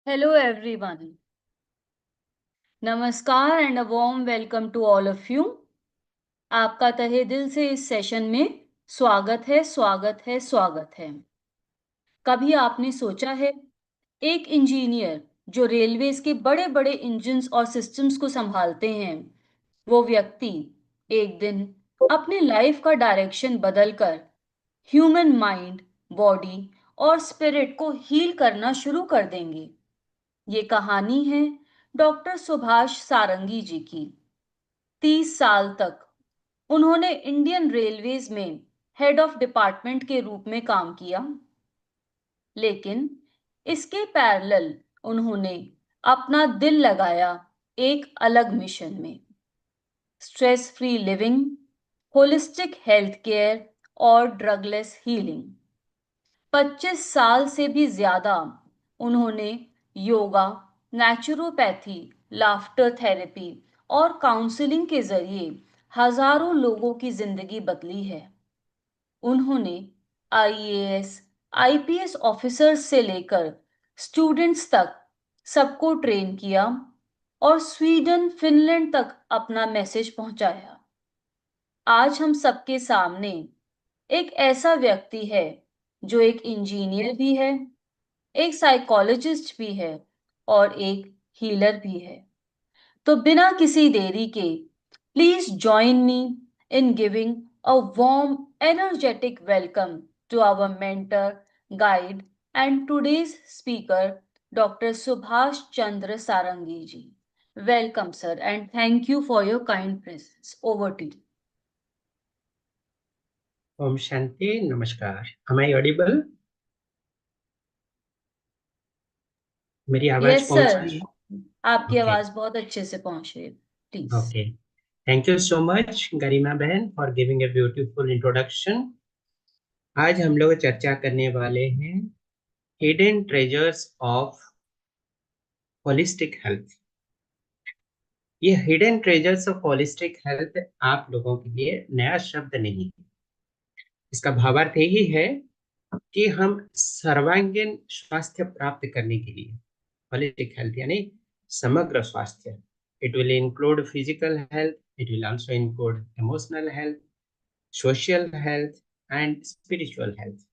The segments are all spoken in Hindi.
Hello everyone. नमस्कार and a warm welcome to all of you. आपका तहे दिल से इस सेशन में स्वागत है, स्वागत है, स्वागत है। कभी आपने सोचा है, एक इंजीनियर जो रेलवेज के बड़े बड़े इंजन्स और सिस्टम्स को संभालते हैं, वो व्यक्ति एक दिन अपने लाइफ का डायरेक्शन बदलकर ह्यूमन माइंड, बॉडी और स्पिरिट को हील करना शुरू कर देंगे। ये कहानी है डॉक्टर सुभाष सारंगी जी की। 30 साल तक उन्होंने इंडियन रेलवेज में हेड ऑफ डिपार्टमेंट के रूप में काम किया, लेकिन इसके पैरेलल उन्होंने अपना दिल लगाया एक अलग मिशन में। Stress free living, holistic health care और ड्रगलेस हीलिंग। 25 साल से भी ज्यादा उन्होंने योगा, नेचुरोपैथी, लाफ्टर थेरेपी और काउंसलिंग के जरिए हजारों लोगों की जिंदगी बदली है। उन्होंने आईएएस, आईपीएस ऑफिसर्स से लेकर स्टूडेंट्स तक सबको ट्रेन किया और स्वीडन, फिनलैंड तक अपना मैसेज पहुंचाया। आज हम सबके सामने एक ऐसा व्यक्ति है जो एक इंजीनियर भी है, एक साइकोलॉजिस्ट भी है और एक हीलर भी है। तो बिना किसी देरी के, please join me in giving a warm energetic welcome to our mentor, guide and today's speaker, doctor Subhash Chandra Sarangi ji. Welcome sir and thank you for your kind presence. Over to you. ओम शांति। नमस्कार। Am I audible? मेरी आवाज यस पहुंच सर, रही है? आपकी ओके। आवाज बहुत अच्छे से पहुंच रही है। Please. Okay. Thank you so much Garima बहन for giving a beautiful introduction. आज हम लोग चर्चा करने वाले हैं hidden treasures of holistic health. ये hidden treasures of holistic health आप लोगों के लिए नया शब्द नहीं है। इसका भावार्थ यही है कि हम सर्वांगीण स्वास्थ्य प्राप्त करने के लिए holistic health यानी समग्र स्वास्थ्य, it will include physical health, it will also include emotional health, social health and spiritual health।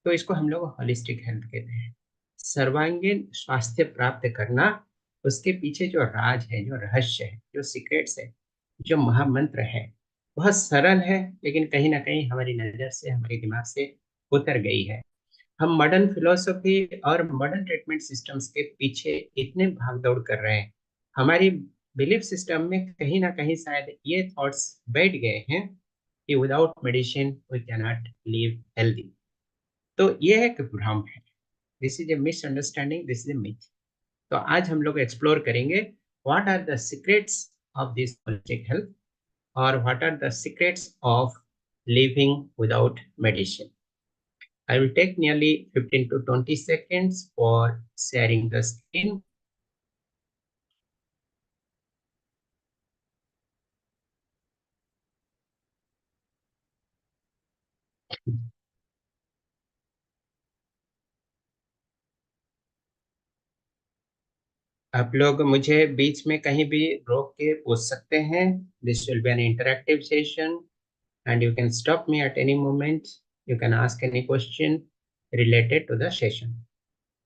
तो इसको हम लोग holistic health कहते हैं। सर्वांगीण स्वास्थ्य प्राप्त करना, उसके पीछे जो राज है, जो रहस्य है, जो सीक्रेट्स है, जो महामंत्र है, बहुत सरल है, लेकिन कहीं ना कहीं हमारी नजर से, हमारे दिमाग से उतर गई है। हम मॉडर्न फिलोसफी और मॉडर्न ट्रीटमेंट सिस्टम्स के पीछे इतने भाग दौड़ कर रहे हैं, हमारी बिलीफ सिस्टम में कहीं ना कहीं शायद ये थॉट्स बैठ गए हैं कि without medicine we can not live healthy. तो ये एक भ्रम है। This is a misunderstanding, this is a myth. तो आज हम लोग एक्सप्लोर करेंगे what are the secrets of this holistic health और what are the secrets of living without medicine. I will take nearly 15 to 20 seconds for sharing the screen. आप लोग मुझे बीच में कहीं भी रोक के पूछ सकते हैं। This will be an interactive session and you can stop me at any moment. You can ask any question related to the session.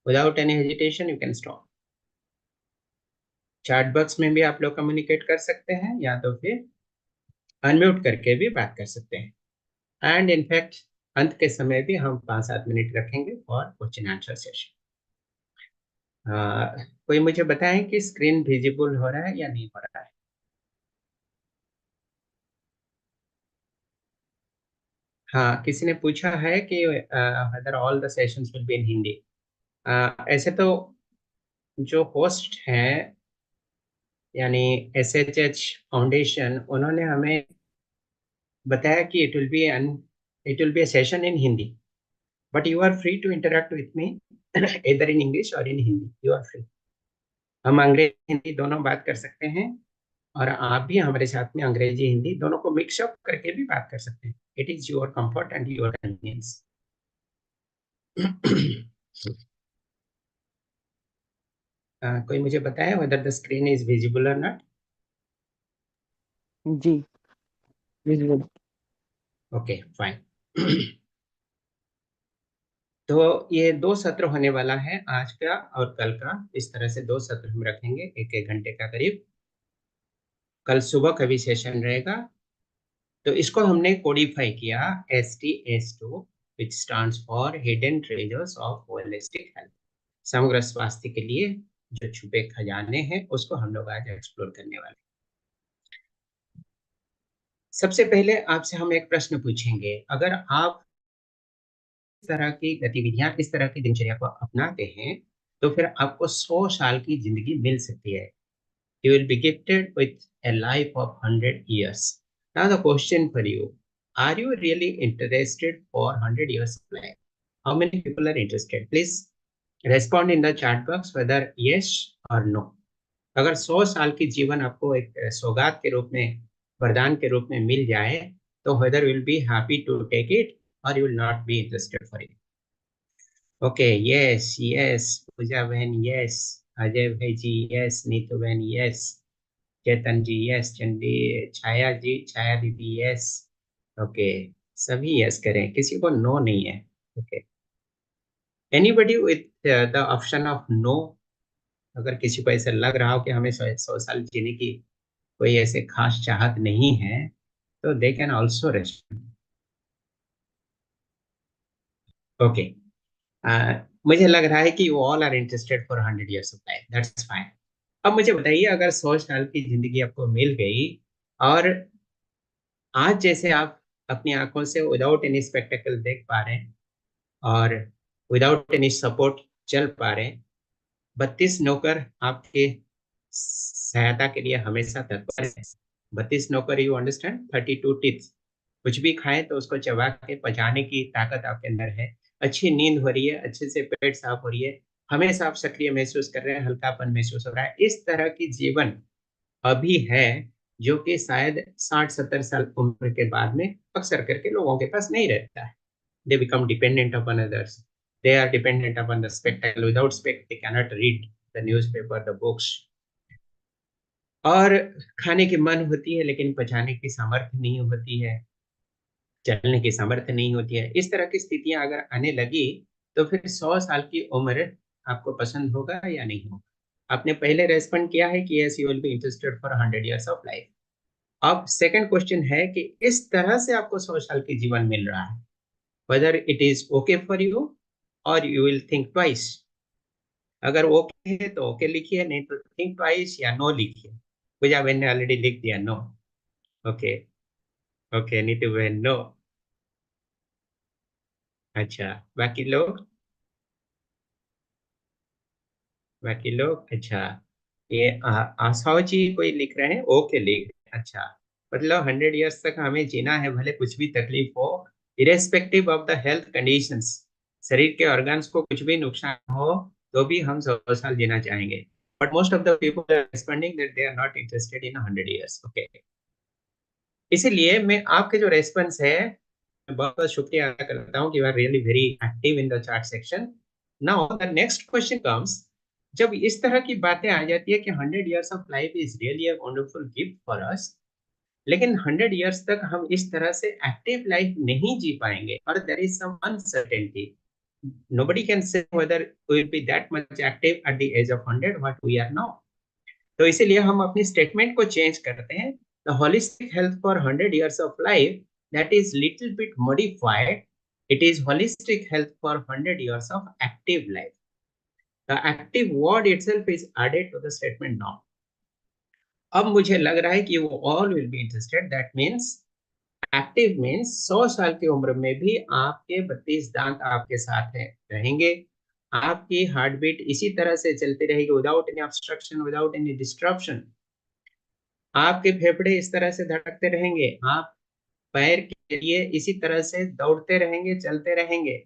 Without any hesitation, you can stop. Chat box में भी आप लोग कम्युनिकेट कर सकते हैं या तो फिर अनम्यूट करके भी बात कर सकते हैं। एंड इनफैक्ट अंत के समय भी हम 5-7 मिनट रखेंगे फॉर क्वेश्चन आंसर सेशन। कोई मुझे बताएं कि स्क्रीन विजिबल हो रहा है या नहीं हो रहा है? हाँ, किसी ने पूछा है कि whether all the sessions will be in Hindi. ऐसे तो जो होस्ट हैं यानी SHH फाउंडेशन, उन्होंने हमें बताया कि it will be a session in Hindi, but you are free to interact with me इधर इन इंग्लिश और in Hindi, you are free. हम अंग्रेजी हिंदी दोनों बात कर सकते हैं और आप भी हमारे साथ में अंग्रेजी हिंदी दोनों को मिक्सअप करके भी बात कर सकते हैं। It is your comfort and your convenience. कोई मुझे बताए whether the screen is visible or not? जी विजुअल। Okay fine. तो ये 2 सत्र होने वाला है, आज का और कल का। इस तरह से 2 सत्र हम रखेंगे, 1-1 घंटे का करीब। कल सुबह का भी सेशन रहेगा। तो इसको हमने कोडिफाई किया STS2, which stands for hidden treasures of holistic health. समग्र स्वास्थ्य के लिए जो छुपे खजाने हैं, उसको हम लोग आज एक्सप्लोर करने वाले हैं। सबसे पहले आपसे हम एक प्रश्न पूछेंगे, अगर आप इस तरह की गतिविधियां, इस तरह की दिनचर्या को अपनाते हैं, तो फिर आपको 100 साल की जिंदगी मिल सकती है। You will be gifted with a life of 100 years. Now the question for you, are you really interested for 100 years of life? How many people are interested? Please respond in the chat box whether yes or no. अगर 100 साल की जीवन आपको एक सौगात के रूप में, वरदान के रूप में मिल जाए, तो whether you will be happy to take it or you will not be interested for it. Okay, yes, yes, पूजा बहन yes, अजय भाई जी yes, नीतू बहन yes, चेतन जी यस, चंडी, छाया जी, छाया दीदी यस। ओके, सभी यस करें, किसी को नो नहीं है। Okay, anybody with the option of no? अगर किसी को ऐसा लग रहा हो कि हमें 100 साल जीने की कोई ऐसे खास चाहत नहीं है, तो they can also respond. Okay, मुझे लग रहा है कि you all are interested for 100 years of life, that's fine. अब मुझे बताइए, अगर 100 साल की जिंदगी आपको मिल गई और आज जैसे आप अपनी आंखों से विदाउट एनी स्पेक्टेकल देख पा रहे हैं और विदाउट एनी सपोर्ट चल पा रहे हैं, 32 नौकर आपके सहायता के लिए हमेशा तत्पर है। 32 नौकर, यू अंडरस्टैंड, 32 टीथ। कुछ भी खाएं तो उसको चबा के पचाने की ताकत आपके अंदर है। अच्छी नींद हो रही है, अच्छे से पेट साफ हो रही है, हमेशा आप सक्रिय महसूस कर रहे हैं, हल्कापन महसूस हो रहा है। इस तरह की जीवन अभी है, जो कि शायद 60-70 साल उम्र के बाद में अक्सर करके लोगों के पास नहीं रहता है। They become dependent upon others. They are dependent upon the spectacle. Without spectacle, they cannot read the newspaper, the books. और खाने की मन होती है, लेकिन पचाने की सामर्थ्य नहीं होती है, चलने की सामर्थ्य नहीं होती है। इस तरह की स्थितियां अगर आने लगी, तो फिर 100 साल की उम्र आपको पसंद होगा या नहीं होगा? आपने पहले रेस्पॉन्ड किया है कि yes, you will be interested for 100 years of life. अब सेकंड क्वेश्चन है कि इस तरह से आपको 100 साल की जीवन मिल रहा है, whether it is okay for you or you will think twice. अगर ओके है तो ओके लिखिए, नहीं तो थिंक ट्वाइस या नो लिखिए। पूजा बहन ने ऑलरेडी लिख दिया नो। ओके, ओके नीतू बहन नो। अच्छा, बाकी लोग, बाकी लोग, अच्छा, ये आशाओ जी कोई लिख रहे हैं, ओके लिख रहे हैं। अच्छा, मतलब 100 years तक हमें जीना है, भले कुछ भी तकलीफ हो, irrespective of the health conditions. शरीर के ऑर्गन्स को कुछ भी नुकसान हो, तो भी हम 100 साल जीना चाहेंगे। But most of the people are responding that they are not interested in 100 years। Okay, इसीलिए मैं आपके जो रेस्पॉन्स है, मैं बहुत बहुत शुक्रिया अदा करता हूँ कि you are really very active in the chat section. Now the next question comes, जब इस तरह की बातें आ जाती है कि 100 years of life is really a wonderful gift for us, लेकिन 100 years तक हम इस तरह से एक्टिव लाइफ नहीं जी पाएंगे और there is some uncertainty. Nobody can say whether we will be that much active at the age of 100 what we are now. तो इसीलिए हम अपनी स्टेटमेंट को चेंज करते हैं, the holistic health for 100 years of life, that is little bit modified, it is holistic health for 100 years of active life. The active word itself is added to the statement now. अब मुझे लग रहा है कि वो all will be interested, that means active means 100 साल की उम्र में भी आपके 32 दांत आपके साथ है, रहेंगे। आपकी हार्ट बीट इसी तरह से चलती रहेगी, without any obstruction, without any disruption. आपके फेफड़े इस तरह से धड़कते रहेंगे, आप पैर के लिए इसी तरह से दौड़ते रहेंगे, चलते रहेंगे।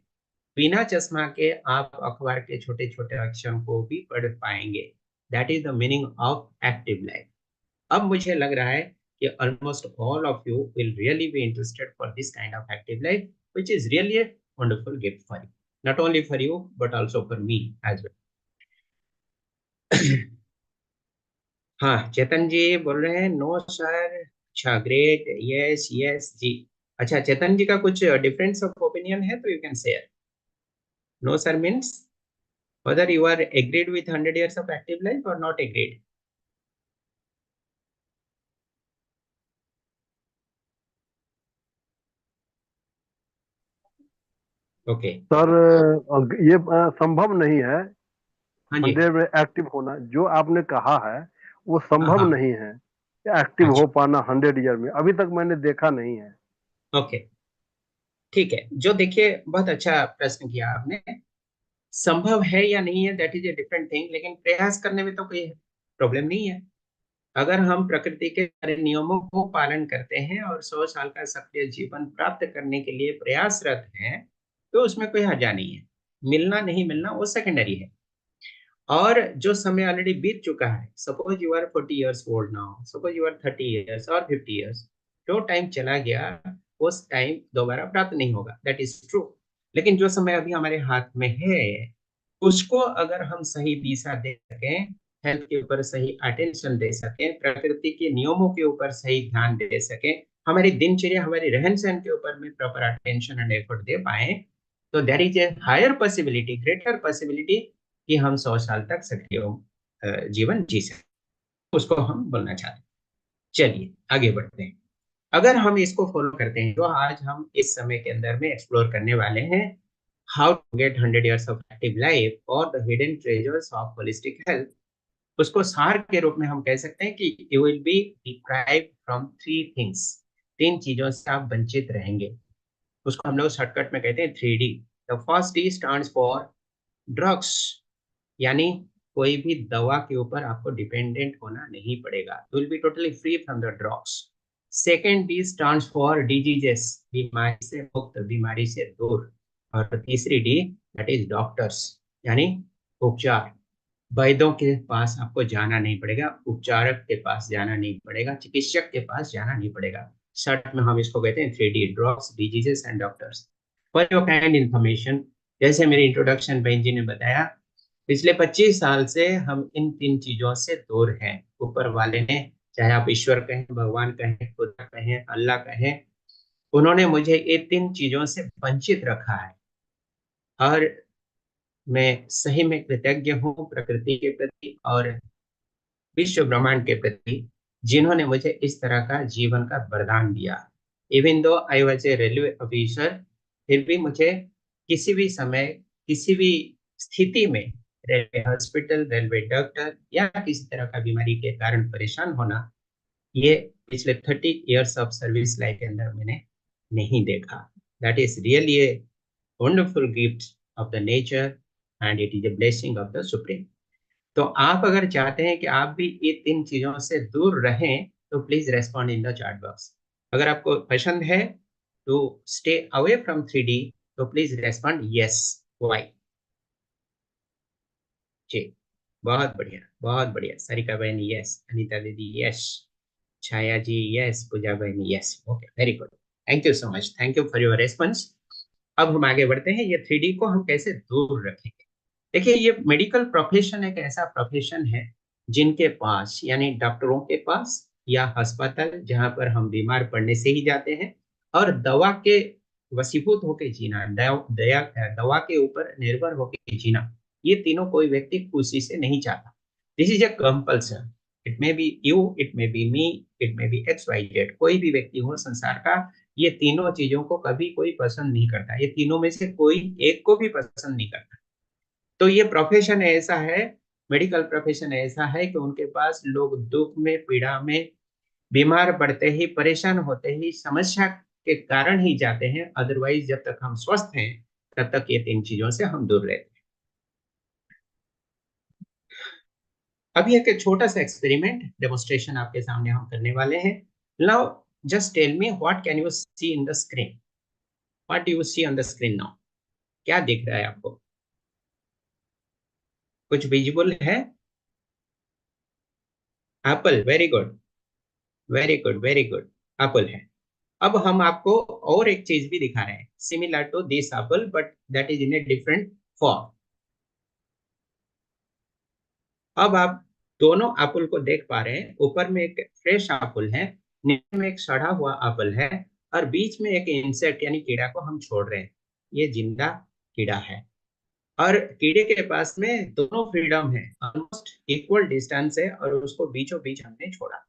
बिना चश्मा के आप अखबार के छोटे छोटे अक्षरों को भी पढ़ पाएंगे। That is the meaning of active life. अब मुझे लग रहा है कि almost all of you will really be interested for this kind of active life, which is really a wonderful gift for you. Not only for you, but also for me as well. हाँ, चेतन जी बोल रहे हैं, नो सर। अच्छा, ग्रेट, यस यस जी। अच्छा, चेतन जी का कुछ डिफरेंस ऑफ ओपिनियन है तो you can share. No sir means whether you are agreed with 100 years of active life or not agreed. Okay. Sir ये संभव नहीं है हाँ जी। 100 में एक्टिव होना। जो आपने कहा है वो हाँ संभव हाँ। नहीं है एक्टिव हो अच्छा। पाना 100 ईयर में। अभी तक मैंने देखा नहीं है। ओके, ठीक है। जो देखिए, बहुत अच्छा प्रश्न किया आपने। संभव है या नहीं है, that is a different thing, लेकिन प्रयास करने में तो कोई प्रॉब्लम नहीं है। अगर हम प्रकृति के सारे नियमों को पालन करते हैं और 100 साल का सक्रिय जीवन प्राप्त करने के लिए प्रयासरत हैं, तो उसमें कोई हर्जा नहीं है। मिलना नहीं मिलना वो सेकेंडरी है। और जो समय ऑलरेडी बीत चुका है, suppose you are 40 years old now, suppose you are 30 years और 50 years, जो टाइम चला गया उस टाइम दोबारा प्राप्त नहीं होगा, दैट इज ट्रू। लेकिन जो समय अभी हमारे हाथ में है, उसको अगर हम सही दिशा दे सकें, हेल्थ के ऊपर सही अटेंशन दे सकें, प्रकृति के नियमों के ऊपर सही ध्यान दे सकें, हमारी दिनचर्या हमारी रहन सहन के ऊपर में प्रॉपर अटेंशन एंड एफर्ट दे पाए, तो there is a higher possibility, greater possibility कि हम 100 साल तक सक्रिय जीवन जी सकें। उसको हम बोलना चाहते हैं। चलिए आगे बढ़ते हैं। अगर हम इसको फॉलो करते हैं, जो आज हम इस समय के अंदर में एक्सप्लोर करने वाले हैं, how to get 100 years of active life और the hidden treasures of holistic health, उसको सार के रूप में हम कह सकते हैं कि you will be deprived from 3 things. 3 चीजों से आप वंचित रहेंगे। उसको हम लोग शॉर्टकट में कहते हैं 3D। The first D stands for drugs, यानी कोई भी दवा के ऊपर आपको डिपेंडेंट होना नहीं पड़ेगा, you will be totally free from the drugs. Second D stands for diseases, बीमारी से मुक्त, बीमारी से दूर। और तीसरी डी, दैट इज डॉक्टर्स, यानी उपचार। वैद्यों के पास आपको जाना नहीं पड़ेगा, उपचारक के पास जाना नहीं पड़ेगा, चिकित्सक के पास जाना नहीं पड़ेगा। शर्ट में हम इसको कहते हैं 3D, drugs, diseases and doctors. For your kind information, जैसे मेरे इंट्रोडक्शन बहन जी ने बताया, पिछले 25 साल से हम इन 3 चीजों से दूर हैं। ऊपर वाले ने, चाहे आप ईश्वर कहें, भगवान कहें, खुदा कहें, अल्लाह कहें, उन्होंने मुझे ये 3 चीजों से वंचित रखा है। और मैं सही में कृतज्ञ हूँ प्रकृति के प्रति और विश्व ब्रह्मांड के प्रति, जिन्होंने मुझे इस तरह का जीवन का वरदान दिया। Even though I was a railway officer, फिर भी मुझे किसी भी समय, किसी भी स्थिति में रेलवे हॉस्पिटल, रेलवे डॉक्टर या किसी तरह का बीमारी के कारण परेशान होना, ये पिछले 30 years ऑफ सर्विस लाइफ के अंदर मैंने नहीं देखा। That is really a wonderful gift of the nature and it is a blessing of the supreme. तो आप अगर चाहते हैं कि आप भी ये 3 चीजों से दूर रहें, तो please respond in the chat box. अगर आपको पसंद है to stay away from 3D, तो प्लीज रेस्पॉन्ड यस। वाई जी, बहुत बढ़िया, बहुत बढ़िया। सरिका बहन यस, अनीता दीदी यस, छाया जी यस, पूजा बहन yes. Okay, very good, thank you so much, thank you for your response. अब हम आगे बढ़ते हैं, ये 3D को हम कैसे दूर रखेंगे। देखिए, ये मेडिकल प्रोफेशन एक ऐसा प्रोफेशन है जिनके पास, यानी डॉक्टरों के पास या अस्पताल जहां पर हम बीमार पड़ने से ही जाते हैं, और दवा के वशीभूत होकर जीना, दवा के ऊपर निर्भर होकर जीना, ये तीनों कोई व्यक्ति खुशी से नहीं चाहता। This is A compulsion. It may B you, it may B me, it may B XYZ, कोई भी व्यक्ति हो संसार का, ये तीनों चीजों को कभी कोई पसंद नहीं करता। ये तीनों में से कोई एक को भी पसंद नहीं करता। तो ये प्रोफेशन ऐसा है, मेडिकल प्रोफेशन ऐसा है कि उनके पास लोग दुख में, पीड़ा में, बीमार पड़ते ही, परेशान होते ही, समस्या के कारण ही जाते हैं। अदरवाइज जब तक हम स्वस्थ हैं, तब तक ये 3 चीजों से हम दूर रहते हैं। अभी एक छोटा सा एक्सपेरिमेंट डेमोन्स्ट्रेशन आपके सामने हम करने वाले हैं। Now just tell me, what can you see in the screen? What do you see on the screen now? क्या दिख रहा है आपको? कुछ विजिबल है? Apple, very good, very good, very good, apple है। अब हम आपको और एक चीज भी दिखा रहे हैं, similar to this apple, but that is in a different form. अब आप दोनों एप्पल को देख पा रहे हैं, ऊपर में एक फ्रेश एप्पल है, नीचे में एक सड़ा हुआ एप्पल है, और बीच में एक इंसेक्ट यानी कीड़ा को हम छोड़ रहे हैं। ये जिंदा कीड़ा है, और कीड़े के पास में दोनों फ्रीडम है, ऑलमोस्ट इक्वल डिस्टेंस है, और उसको बीचों बीच हमने छोड़ा।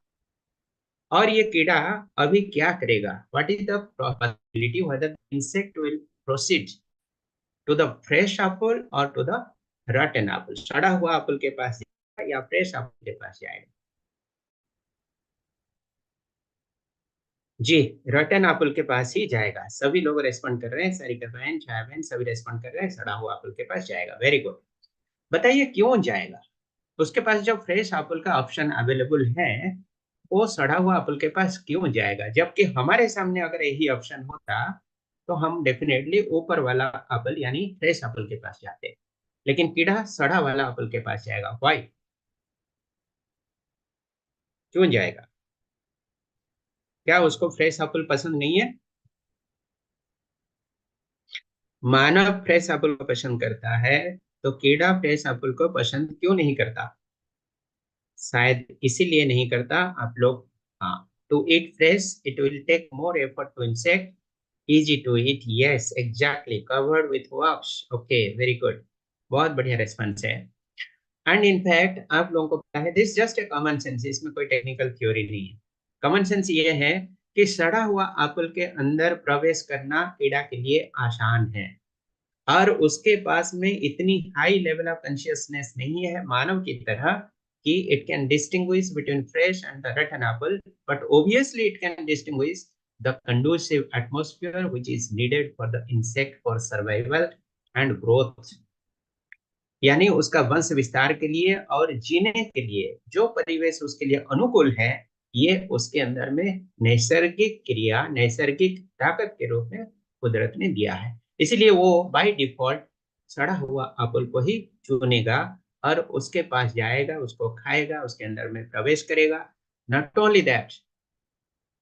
और ये कीड़ा अभी क्या करेगा? What is the probability whether insect will proceed to the fresh apple और टू द रॉटन एप्पल? सड़ा हुआ एप्पल के पास जाएगा या फ्रेश एप्पल के पास जाएगा? जी, रॉटन एप्पल के पास ही जाएगा। सभी लोग रेस्पॉन्ड कर रहे हैं, सारिका बहन, छाया बहन, सभी रेस्पॉन्ड कर रहे हैं, सड़ा हुआ एप्पल के पास जाएगा। Very good. बताइए क्यों जाएगा? उसके पास जो फ्रेश एप्पल का ऑप्शन अवेलेबल है, वो सड़ा हुआ एप्पल के पास क्यों जाएगा? जबकि हमारे सामने अगर यही ऑप्शन होता तो हम डेफिनेटली ऊपर वाला एप्पल यानी फ्रेश एप्पल के पास जाते, लेकिन कीड़ा सड़ा वाला एप्पल के पास जाएगा। व्हाई? क्यों जाएगा? क्या उसको फ्रेश एप्पल पसंद नहीं है? मानव फ्रेश एप्पल को पसंद करता है, तो कीड़ा फ्रेश एप्पल को पसंद क्यों नहीं करता? शायद इसीलिए नहीं करता। आप लोग, हाँ, to eat fresh it will take more effort to insect, easy to eat, yes exactly, covered with wax. Okay, very good, बहुत बढ़िया रेस्पॉन्स है। एंड इनफैक्ट आप लोगों को पता है, this just a common sense, इसमें कोई टेक्निकल थ्योरी नहीं है। कॉमन सेंस ये है कि सड़ा हुआ एप्पल के अंदर प्रवेश करना कीड़ा के लिए आसान है, और उसके पास में इतनी हाई लेवल ऑफ कॉन्शियसनेस नहीं है मानव की तरह कि it can distinguish between fresh and the rotten Apple, but obviously it can distinguish the conducive atmosphere which is needed for the insect for survival and growth। यानी उसका वंश विस्तार के लिए और जीने के लिए जो परिवेश उसके लिए अनुकूल है, ये उसके अंदर में नैसर्गिक क्रिया, नैसर्गिक ताकत के रूप में कुदरत ने दिया है। इसलिए वो बाय डिफॉल्ट सड़ा हुआ एप्पल को ही चुनेगा और उसके पास जाएगा, उसको खाएगा, उसके अंदर में प्रवेश करेगा। नॉट ओनली दैट,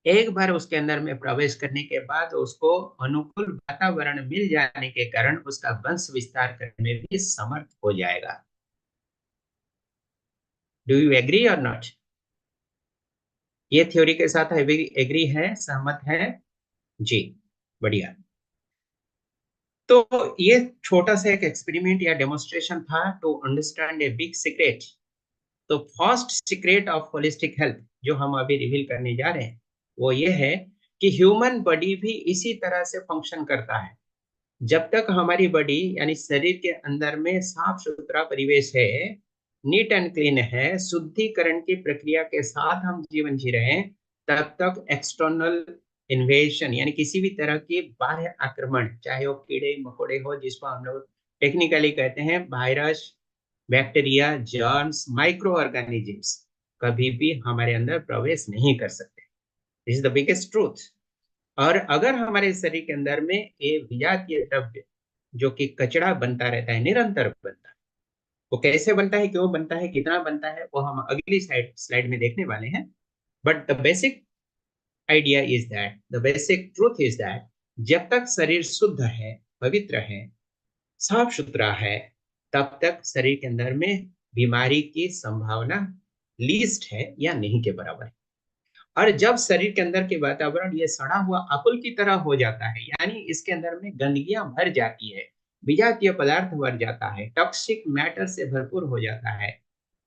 एक बार उसके अंदर में प्रवेश करने के बाद उसको अनुकूल वातावरण मिल जाने के कारण उसका वंश विस्तार करने में भी समर्थ हो जाएगा। डू यू एग्री और नॉट? ये थ्योरी के साथ एग्री है, सहमत है? जी, बढ़िया। तो ये छोटा सा एक एक्सपेरिमेंट या डेमोन्स्ट्रेशन था to understand a big secret. तो first secret of holistic health जो हम अभी रिवील करने जा रहे हैं, वो ये है कि ह्यूमन बॉडी भी इसी तरह से फंक्शन करता है। जब तक हमारी बॉडी यानी शरीर के अंदर में साफ सुथरा परिवेश है, नीट एंड क्लीन है, शुद्धिकरण की प्रक्रिया के साथ हम जीवन जी रहे हैं, तब तक एक्सटर्नल इन्वेशन यानी किसी भी तरह की बाह्य आक्रमण, चाहे वो कीड़े मकोड़े हो, जिसको हम लोग टेक्निकली कहते हैं virus, bacteria, germs, micro organisms, कभी भी हमारे अंदर प्रवेश नहीं कर सकते। This is the biggest truth. और अगर हमारे शरीर के अंदर में ये विजातीय द्रव्य जो कि कचरा बनता रहता है, निरंतर बनता है, वो कैसे बनता है, क्यों बनता है, कितना बनता है, वो हम अगली स्लाइड में देखने वाले हैं। But the basic idea is that, the basic truth is that, जब तक शरीर शुद्ध है, पवित्र है, साफ सुथरा है, तब तक शरीर के अंदर में बीमारी की संभावना लीस्ट है या नहीं के बराबर है। और जब शरीर के अंदर के वातावरण ये सड़ा हुआ एप्पल की तरह हो जाता है, यानी इसके अंदर में गंदगियां भर जाती है, विजातीय पदार्थ भर जाता है, टॉक्सिक मैटर से भरपूर हो जाता है,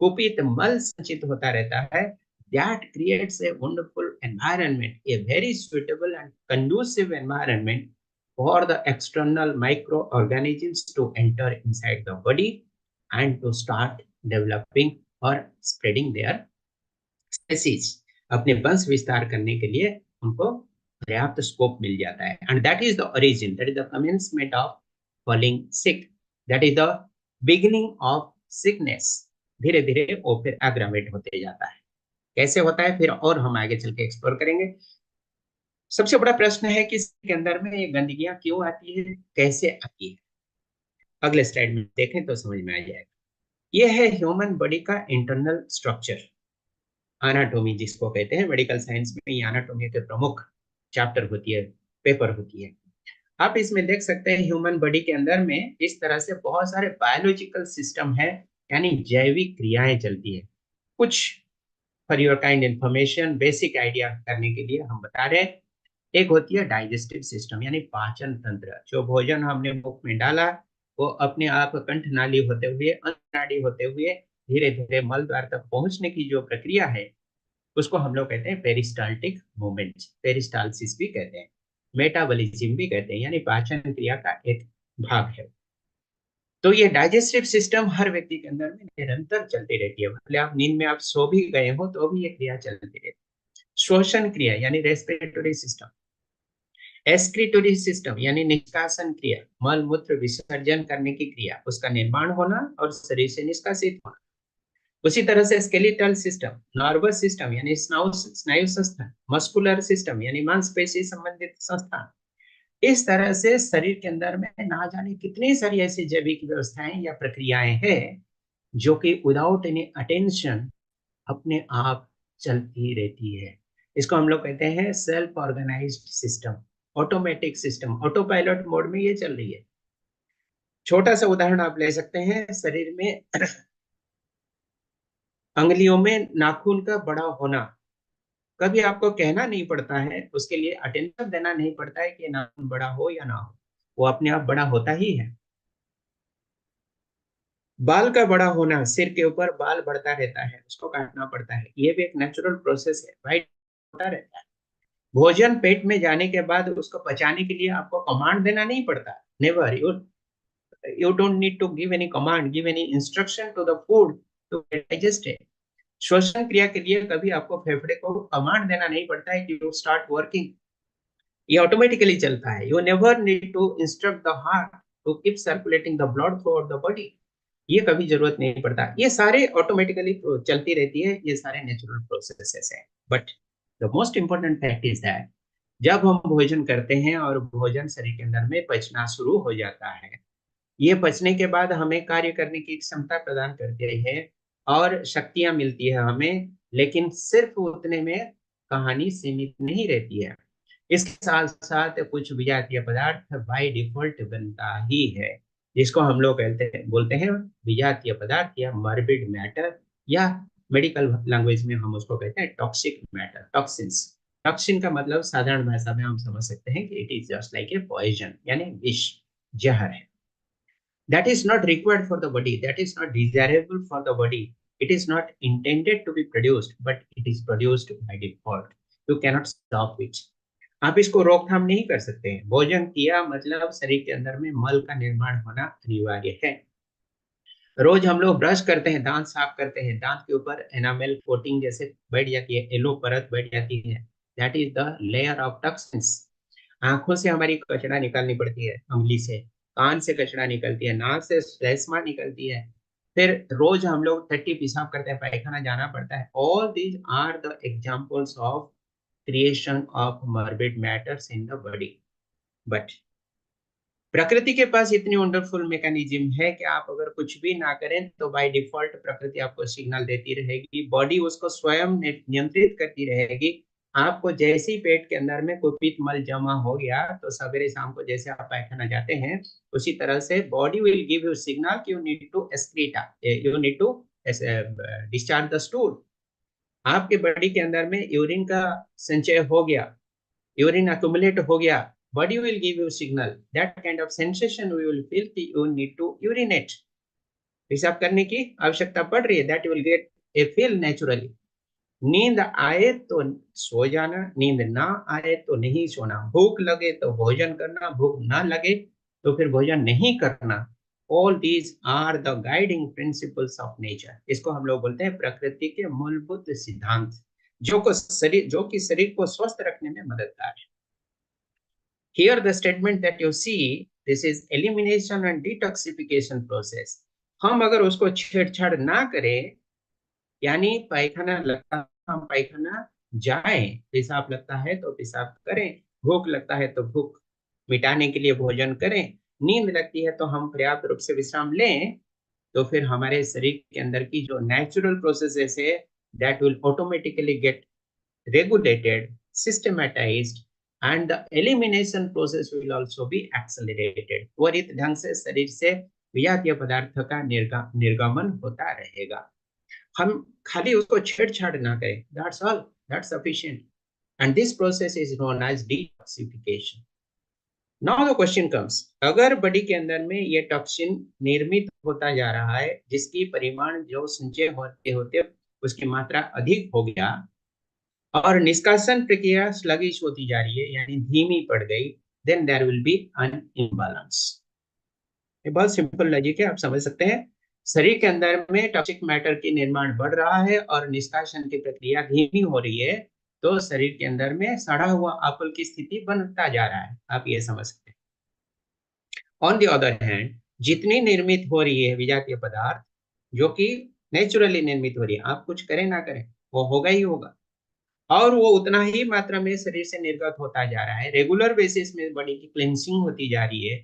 कुपित मल संचित होता रहता है, that creates a wonderful environment, a very suitable and conducive environment for the external microorganisms to enter inside the body and to start developing or spreading their species। अपने वंश विस्तार करने के लिए उनको पर्याप्त स्कोप मिल जाता है। And that is the origin, that is the commencement of falling sick, that is the beginning of sickness. धीरे धीरे वो फिर एग्रावेट होते जाता है। कैसे होता है फिर और हम आगे चल के एक्सप्लोर करेंगे। सबसे बड़ा प्रश्न है कि इसके अंदर में ये गंदगियां क्यों आती है, कैसे आती है? अगले स्लाइड में देखें तो समझ में आ जाएगा। ये है ह्यूमन बॉडी का इंटरनल स्ट्रक्चर, एनाटॉमी जिसको कहते हैं। मेडिकल साइंस में ये एनाटॉमी के प्रमुख चैप्टर होती है, पेपर होती है। आप इसमें देख सकते हैं ह्यूमन बॉडी के अंदर में इस तरह से बहुत सारे बायोलॉजिकल सिस्टम है, यानी जैविक क्रियाएं चलती है। कुछ for your kind information, basic idea करने के लिए हम बता रहे हैं। एक होती है डाइजेस्टिव सिस्टम यानी पाचन तंत्र। जो भोजन हमने मुख में डाला वो अपने आप कंठ नाली होते हुए, अन्न नाली होते हुए धीरे धीरे मल द्वार तक पहुंचने की जो प्रक्रिया है उसको हम लोग कहते हैं पेरिस्टाल्टिक मूवमेंट, पेरिस्टालसिस भी कहते हैं, मेटाबॉलिज्म भी कहते हैं, यानी पाचन क्रिया का एक भाग है। तो ये डाइजेस्टिव सिस्टम हर व्यक्ति के अंदर में निरंतर चलती रहती है, भले आप नींद में आप सो भी गए हो तो भी ये क्रिया चलती रहती है। श्वसन क्रिया यानी रेस्पिरेटरी सिस्टम, एक्सक्रीटोरी सिस्टम यानी निष्कासन क्रिया, मल मूत्र विसर्जन करने की क्रिया, उसका निर्माण होना और शरीर से निष्कासित होना। उसी तरह से स्केलेटल सिस्टम, नर्वस सिस्टम यानी स्नायु संस्थान, मस्कुलर सिस्टम यानी मांसपेशी संबंधित संस्थान। इस तरह से शरीर के अंदर में ना जाने कितनी सारी ऐसी जैविक व्यवस्थाएं या प्रक्रियाएं हैं जो कि विदाउट एनी अटेंशन अपने आप चलती रहती है। इसको हम लोग कहते हैं self organised system, automatic system, auto pilot mode में ये चल रही है। छोटा सा उदाहरण आप ले सकते हैं, शरीर में अंगुलियों में नाखून का बड़ा होना, कभी आपको कहना नहीं पड़ता है, उसके लिए अटेंशन देना नहीं पड़ता है कि नाखून बड़ा हो या ना हो, वो अपने आप बड़ा होता ही है। बाल का बड़ा होना, सिर के ऊपर बाल बढ़ता रहता है, उसको काटना पड़ता है, ये भी एक नेचुरल प्रोसेस है, राइट, होता रहता है। भोजन पेट में जाने के बाद उसको पचाने के लिए आपको कमांड देना नहीं पड़ता, never, you don't need to give any command, give any instruction to the food to digest it. श्वसन क्रिया के लिए कभी आपको फेफड़े को कमांड देना नहीं पड़ता है कि यू स्टार्ट वर्किंग, ये ऑटोमेटिकली चलता है। You never need to instruct the heart to keep circulating the blood throughout the body, ये कभी जरूरत नहीं पड़ता, ये सारे ऑटोमेटिकली चलती रहती है, ये सारे नेचुरल प्रोसेसेस हैं। But the most important fact is that जब हम भोजन करते हैं और भोजन शरीर के अंदर में पचना शुरू हो जाता है, ये पचने के बाद हमें कार्य करने की क्षमता प्रदान करती है और शक्तियां मिलती है हमें, लेकिन सिर्फ उतने में कहानी सीमित नहीं रहती है। इसके साथ साथ कुछ विजातीय पदार्थ बाय डिफॉल्ट बनता ही है, जिसको हम लोग बोलते हैं विजातीय पदार्थ या मॉर्बिड मैटर, या मेडिकल लैंग्वेज में हम उसको कहते हैं टॉक्सिक मैटर, टॉक्सिन्स। टॉक्सिन का मतलब साधारण भाषा में हम समझ सकते हैं कि it is just like a poison, यानी विष, जहर है। That is not required for the body, that is not desirable for the body, it is not intended to be produced, but it is produced by default. You cannot stop it. आप इसको रोकथाम नहीं कर सकते हैं। भोजन किया मतलब शरीर के अंदर में मल का निर्माण होना अनिवार्य है। रोज हम लोग ब्रश करते हैं, दांत साफ करते हैं, दांत के ऊपर एनामेल कोटिंग जैसे बैठ जाती है, येलो परत बैठ जाती है, that is the layer of toxins. आंखों से हमारी कचरा निकालनी पड़ती है, उंगली से, कान से कचरा निकलती है, नाक से श्लेष्मा निकलती है, फिर रोज हम लोग टट्टी पेशाब करते हैं, पायखाना जाना पड़ता है। All these are the examples of creation of morbid matters in the body. But प्रकृति के पास इतनी वंडरफुल मैकेनिज्म है कि आप अगर कुछ भी ना करें तो बाय डिफॉल्ट प्रकृति आपको सिग्नल देती रहेगी, बॉडी उसको स्वयं नियंत्रित करती रहेगी। आपको जैसे ही पेट के अंदर में कुपित मल जमा हो गया तो सवेरे शाम को जैसे आप पायखाना जाते हैं, उसी तरह से body will give you signal कि you need to excreta, you need to discharge the stool. आपके बॉडी के अंदर में यूरिन का संचय हो गया, यूरिन अक्यूमुलेट हो गया, body will give you signal, that kind of sensation we will feel कि you need to urinate, पेशाब करने की आवश्यकता पड़ रही है, that you will get a feel naturally। नींद आए तो सो जाना, नींद ना आए तो नहीं सोना, भूख लगे तो भोजन करना, भूख ना लगे तो फिर भोजन नहीं करना। All these are the guiding principles of nature। इसको हम लोग बोलते हैं प्रकृति के मूलभूत सिद्धांत, जो कि शरीर को स्वस्थ रखने में मददगार है। Here the statement that you see, this is elimination and detoxification process। हम अगर उसको छेड़छाड़ ना करें, यानी पायखाना लगता है हम पायखाना जाएं, पेशाब लगता है तो पेशाब करें, भूख लगता है तो भूख मिटाने के लिए भोजन करें, नींद लगती है तो हम पर्याप्त रूप से विश्राम लें, तो फिर हमारे शरीर के अंदर की जो नेचुरल प्रोसेसेस है that will automatically get regulated, systematized, and the elimination process will also be accelerated। त्वरित ढंग से शरीर से विजातीय पदार्थ का निर्गमन होता रहेगा। हम खाली उसको छेड़छाड़ ना करें, that's all, that's sufficient, and this process is known as detoxification. Now the question comes, अगर बॉडी के अंदर में ये टॉक्सिन निर्मित होता जा रहा है, जिसकी परिमाण जो संचय होते होते उसकी मात्रा अधिक हो गया और निष्कासन प्रक्रिया स्लगिश होती जा रही है, यानी धीमी पड़ गई, then there will be an imbalance. ये बहुत सिंपल लॉजिक है, आप समझ सकते हैं। शरीर के अंदर में टॉक्सिक मैटर की निर्माण बढ़ रहा है और निष्कासन की प्रक्रिया धीमी हो रही है, तो शरीर के अंदर में सड़ा हुआ आपल की स्थिति बनता जा रहा है, आप ये समझ सकते हैं। ऑन द अदर हैंड, जितनी निर्मित हो रही है विजातीय पदार्थ, जो कि नेचुरली निर्मित हो रही है, आप कुछ करें ना करें वो होगा ही होगा, और वो उतना ही मात्रा में शरीर से निर्गत होता जा रहा है। रेगुलर बेसिस में बॉडी की क्लींसिंग होती जा रही है।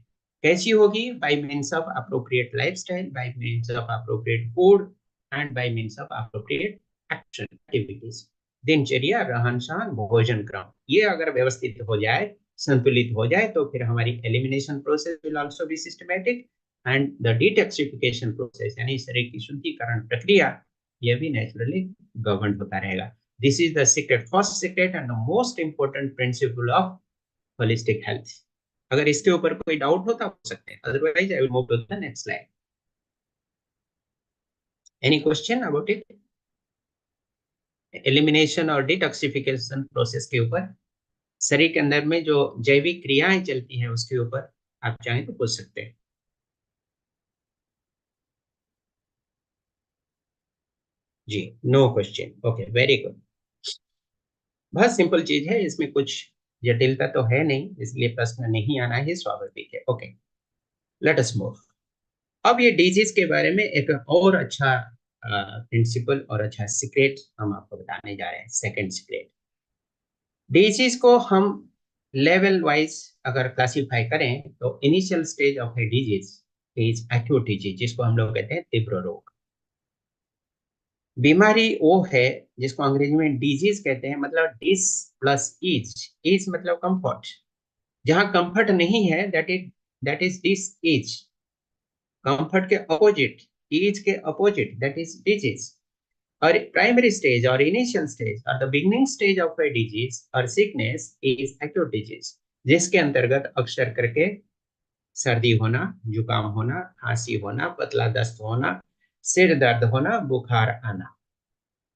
कैसी होगी? Bye means of appropriate lifestyle, bye means of appropriate food and bye means of appropriate action activities. दिनचर्या, रहन सहन, भोजन क्रम, ये अगर व्यवस्थित हो जाए, संतुलित हो जाए, तो फिर हमारी elimination process will also be systematic and the detoxification process यानी शरीर की शुद्धिकरण प्रक्रिया, यह भी नेचुरली गवर्न होता रहेगा। This is the secret, first secret and the most important principle of holistic health. अगर इसके ऊपर कोई डाउट हो तो पूछ सकते हैं, otherwise I will move to the next slide. Any question about it? Elimination और detoxification process के ऊपर, शरीर के अंदर में जो जैविक क्रियाएं चलती हैं उसके ऊपर आप चाहें तो पूछ सकते हैं। जी, no question, okay, very good. बहुत सिंपल चीज है, इसमें कुछ जटिलता तो है नहीं, इसलिए प्रश्न नहीं आना ही स्वाभाविक है। Okay, let us move. अब ये डिजीज के बारे में एक और अच्छा प्रिंसिपल और अच्छा सीक्रेट हम आपको बताने जा रहे हैं। सेकंड सीक्रेट, डिजीज को हम लेवल वाइज अगर क्लासिफाई करें तो initial stage of a disease is acute disease, जिसको हम लोग कहते हैं तीव्र रोग। बीमारी वो है जिसको अंग्रेजी में डिजीज कहते हैं, मतलब डिस प्लस इज, इज मतलब कंफर्ट, जहां कंफर्ट नहीं है that is dish is, comfort के अपोजिट, इज के अपोजिट, दैट इज डिजीज। और प्राइमरी स्टेज और इनिशियल स्टेज और the beginning stage of a disease और सिकनेस इज एक्यूट डिजीज, जिसके अंतर्गत अक्सर करके सर्दी होना, जुकाम होना, खांसी होना, पतला दस्त होना, सिर दर्द होना, बुखार आना,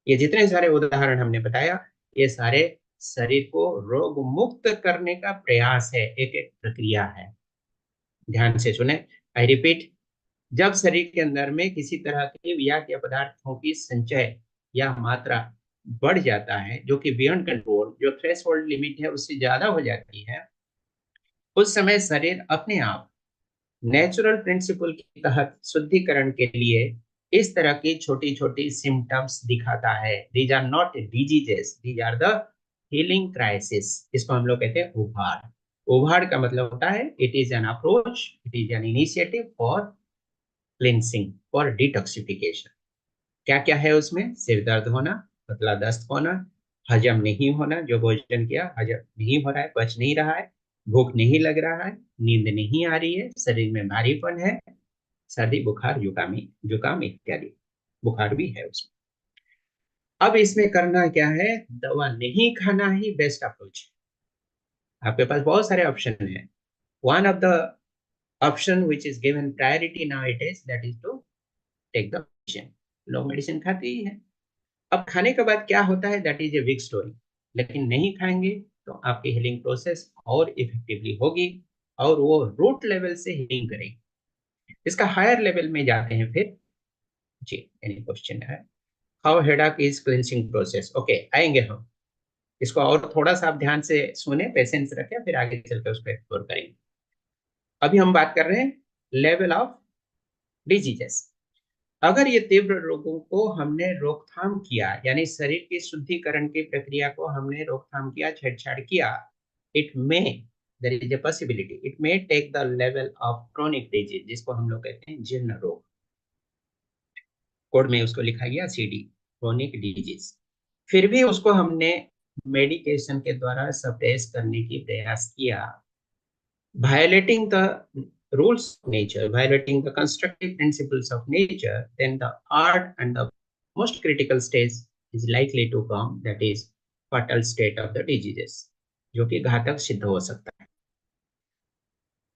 ये जितने सारे उदाहरण हमने बताया, ये सारे शरीर को रोग मुक्त करने का प्रयास है, एक एक प्रक्रिया है। ध्यान से सुने, आई रिपीट, जब शरीर के अंदर में किसी तरह के विषाक्त पदार्थों की संचय या मात्रा बढ़ जाता है, जो कि बियॉन्ड कंट्रोल, जो थ्रेशोल्ड लिमिट है उससे ज्यादा हो जाती है, उस समय शरीर अपने आप नेचुरल प्रिंसिपल के तहत शुद्धिकरण के लिए इस तरह की छोटी छोटी सिम्टम्स दिखाता है। These are not diseases, these are the healing crisis. इसको हम लोग कहते हैं उभार। उभार का मतलब होता है it is an approach, it is an initiative for cleansing, for detoxification. क्या क्या है उसमें? सिर दर्द होना, पतला दस्त होना, हजम नहीं होना, जो भोजन किया हजम नहीं हो रहा है, पच नहीं रहा है, भूख नहीं लग रहा है, नींद नहीं आ रही है, शरीर में भारीपन है, सर्दी बुखार जुकाम इत्यादि, बुखार भी है उसमें। अब इसमें करना क्या है? दवा नहीं खाना ही बेस्ट अप्रोच है। आपके पास बहुत सारे ऑप्शन है। One of the option which is given priority nowadays, that is to take the medicine. लोग मेडिसिन खाते ही है। अब खाने के बाद क्या होता है, that is a big story, लेकिन नहीं खाएंगे तो आपकी हीलिंग प्रोसेस और इफेक्टिवली होगी और वो रूट लेवल से हीलिंग करेगी। इसका हायर लेवल में जाते हैं फिर। जी, एनी क्वेश्चन है? How headache is क्लिंसिंग process, okay, आएंगे हम इसको, और थोड़ा सा आप ध्यान से सुने, पेशेंस रखें, फिर आगे चलकर उसको एक्सप्लोर करेंगे। अभी हम बात कर रहे हैं लेवल ऑफ डिजीजेस। अगर ये तीव्र रोगों को हमने रोकथाम किया, यानी शरीर की शुद्धिकरण की प्रक्रिया को हमने रोकथाम किया, छेड़छाड़ किया, it may, there is a possibility, it may take the level of chronic disease, जिसको हम लोग कहते हैं जीर्ण रोग। कोड में उसको लिखा गया सीडी, क्रोनिक डिजीज। फिर भी उसको हमने मेडिकेशन के द्वारा सप्रेस करने की प्रयास किया, violating the rules of nature, violating the constructive principles of nature, then the art and the most critical stage is likely to come, that is fatal state of the diseases, जो कि घातक सिद्ध हो सकता है।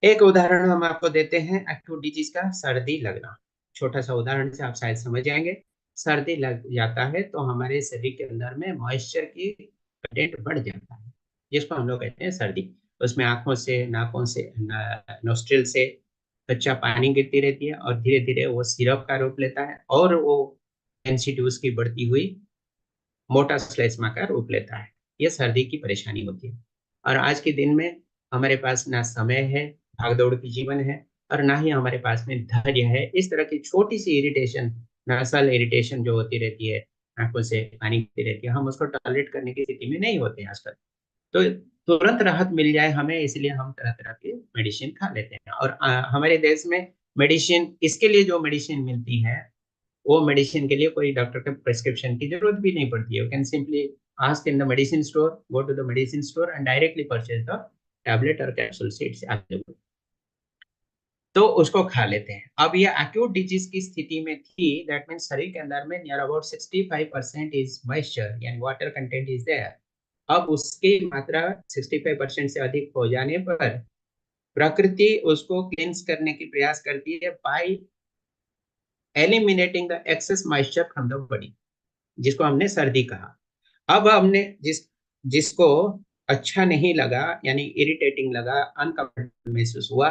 एक उदाहरण हम आपको देते हैं एक्यूट डिजीज का, सर्दी लगना। छोटा सा उदाहरण से आप शायद समझ जाएंगे। सर्दी लग जाता है तो हमारे शरीर के अंदर में मॉइस्चर की कंटेंट बढ़ जाता है, जिसको हम लोग कहते हैं सर्दी। उसमें आंखों से, नाकों से, नोस्ट्रिल से कच्चा पानी गिरती रहती है और धीरे धीरे वो सिरप का रूप लेता है और वो डेंसिटी उसकी बढ़ती हुई मोटा श्लेष्मा का रूप लेता है। ये सर्दी की परेशानी होती है। और आज के दिन में हमारे पास ना समय है, भागदौड़ की जीवन है, और ना ही हमारे पास में धैर्य है। इस तरह की छोटी सी इरिटेशन, नसल इरिटेशन जो होती रहती है, आंखों से पानी गिरती रहती है, हम उसको टॉलरेट करने की स्थिति में नहीं होते हैं आजकल। तो तुरंत राहत मिल जाए हमें, इसलिए हम तरह तरह के मेडिसिन खा लेते हैं। और हमारे देश में मेडिसिन, इसके लिए जो मेडिसिन मिलती है, वो मेडिसिन के लिए कोई डॉक्टर के प्रिस्क्रिप्शन की जरूरत भी नहीं पड़ती है। You can simply ask in the medicine store, go to the medicine store and directly purchase the tablet और कैप्सूल सीड्स अवेलेबल, तो उसको खा लेते हैं। अब ये एक्यूट डिजीज की स्थिति में थी, दैट मीन्स शरीर के अंदर में नियर अबाउट 65% इज मॉइस्चर यानी वाटर कंटेंट इज देयर। अब उसकी मात्रा 65% से अधिक हो जाने पर प्रकृति उसको क्लींस करने की प्रयास करती है by eliminating the excess moisture from the body, जिसको हमने सर्दी कहा। अब हमने जिसको अच्छा नहीं लगा, यानी इरिटेटिंग लगा, अनकंफर्टेबल महसूस हुआ,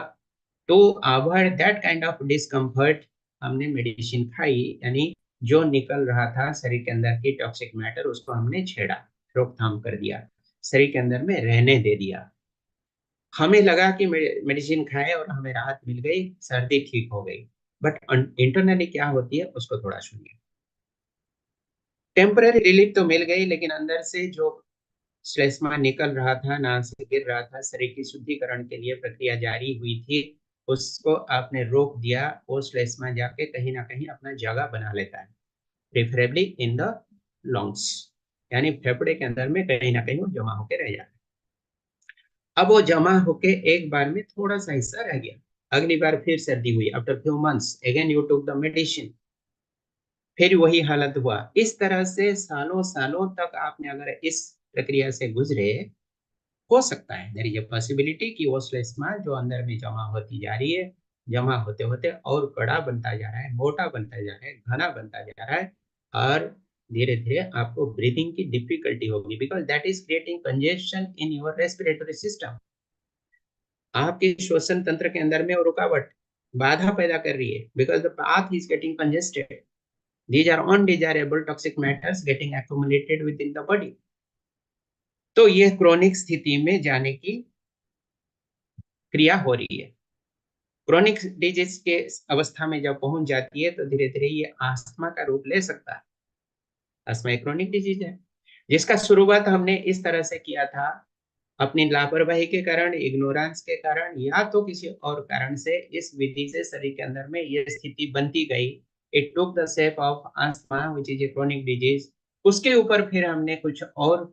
तो avoid that kind of discomfort हमने मेडिसिन खाई, यानी जो निकल रहा था शरीर के अंदर की टॉक्सिक मैटर, उसको हमने छेड़ा, रोकथाम कर दिया, शरीर के अंदर में रहने दे दिया। हमें लगा कि मेडिसिन खाए और हमें राहत मिल गई, सर्दी ठीक हो गई, बट इंटरनली क्या होती है उसको थोड़ा सुनिए। टेम्पररी रिलीफ तो मिल गई, लेकिन अंदर से जो श्लेष्मा निकल रहा था, नाक से गिर रहा था, शरीर की शुद्धिकरण के लिए प्रक्रिया जारी हुई थी, उसको आपने रोक दिया। वो श्लेष्मा जाके कहीं ना कहीं अपना जगह बना लेता है, प्रेफरेबली इन द लंग्स, यानी फेफड़े के अंदर में कहीं ना कहीं वो जमा होकर रह जाता है। अब वो जमा होके एक बार में थोड़ा सा हिस्सा रह गया, अगली बार फिर सर्दी हुई, after few months again you took the medicine, फिर वही हालत हुआ। इस तरह से सालों सालों तक आपने अगर इस प्रक्रिया से गुजरे, हो सकता है देयर इज अ पॉसिबिलिटी कि वो श्लेष्मा जो अंदर में जमा होती जा रही है, जमा होते होते और कड़ा बनता जा रहा है, मोटा बनता जा रहा है, घना बनता जा रहा है, और धीरे धीरे आपको ब्रीदिंग की डिफिकल्टी होगी, because that is creating congestion in your respiratory system. आपके श्वसन तंत्र के अंदर में वो रुकावट, बाधा पैदा कर रही है, because the path is getting congested, these are undesirable toxic matters getting accumulated within the body। तो ये क्रोनिक स्थिति में जाने की क्रिया हो रही है। क्रोनिक डिजीज के अवस्था में जब पहुंच जाती है तो धीरे धीरे ये आस्थमा का रूप ले सकता है। अस्थमा एक क्रोनिक डिजीज है, जिसका शुरुआत हमने इस तरह से किया था, अपनी लापरवाही के कारण, इग्नोरेंस के कारण, या तो किसी और कारण से इस विधि से शरीर के अंदर में ये स्थिति बनती गई। It took the shape of asthma which is a chronic disease. उसके ऊपर फिर हमने कुछ और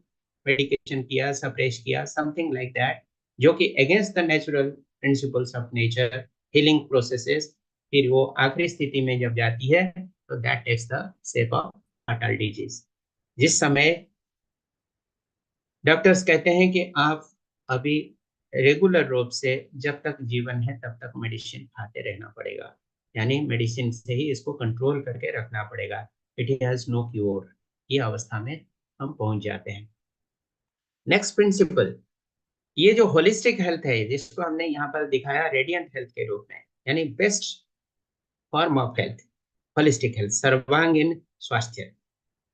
मेडिकेशन किया, सप्रेस किया, समथिंग लाइक दैट, जो कि against the natural principles of nature, healing processes. फिर वो आखिरी स्थिति में जब जाती है तो that takes the shape of fatal disease, जिस समय डॉक्टर्स कहते हैं कि आप अभी रेगुलर रूप से जब तक जीवन है तब तक मेडिसिन खाते रहना पड़ेगा, यानी मेडिसिन से ही इसको कंट्रोल करके रखना पड़ेगा। इट हैज नो क्योर, ये अवस्था में हम पहुंच जाते हैं। नेक्स्ट प्रिंसिपल, ये जो होलिस्टिक हेल्थ है, जिसको हमने यहाँ पर दिखाया रेडियंट हेल्थ के रूप में, यानी best form of health, holistic health, सर्वांगीण स्वास्थ्य,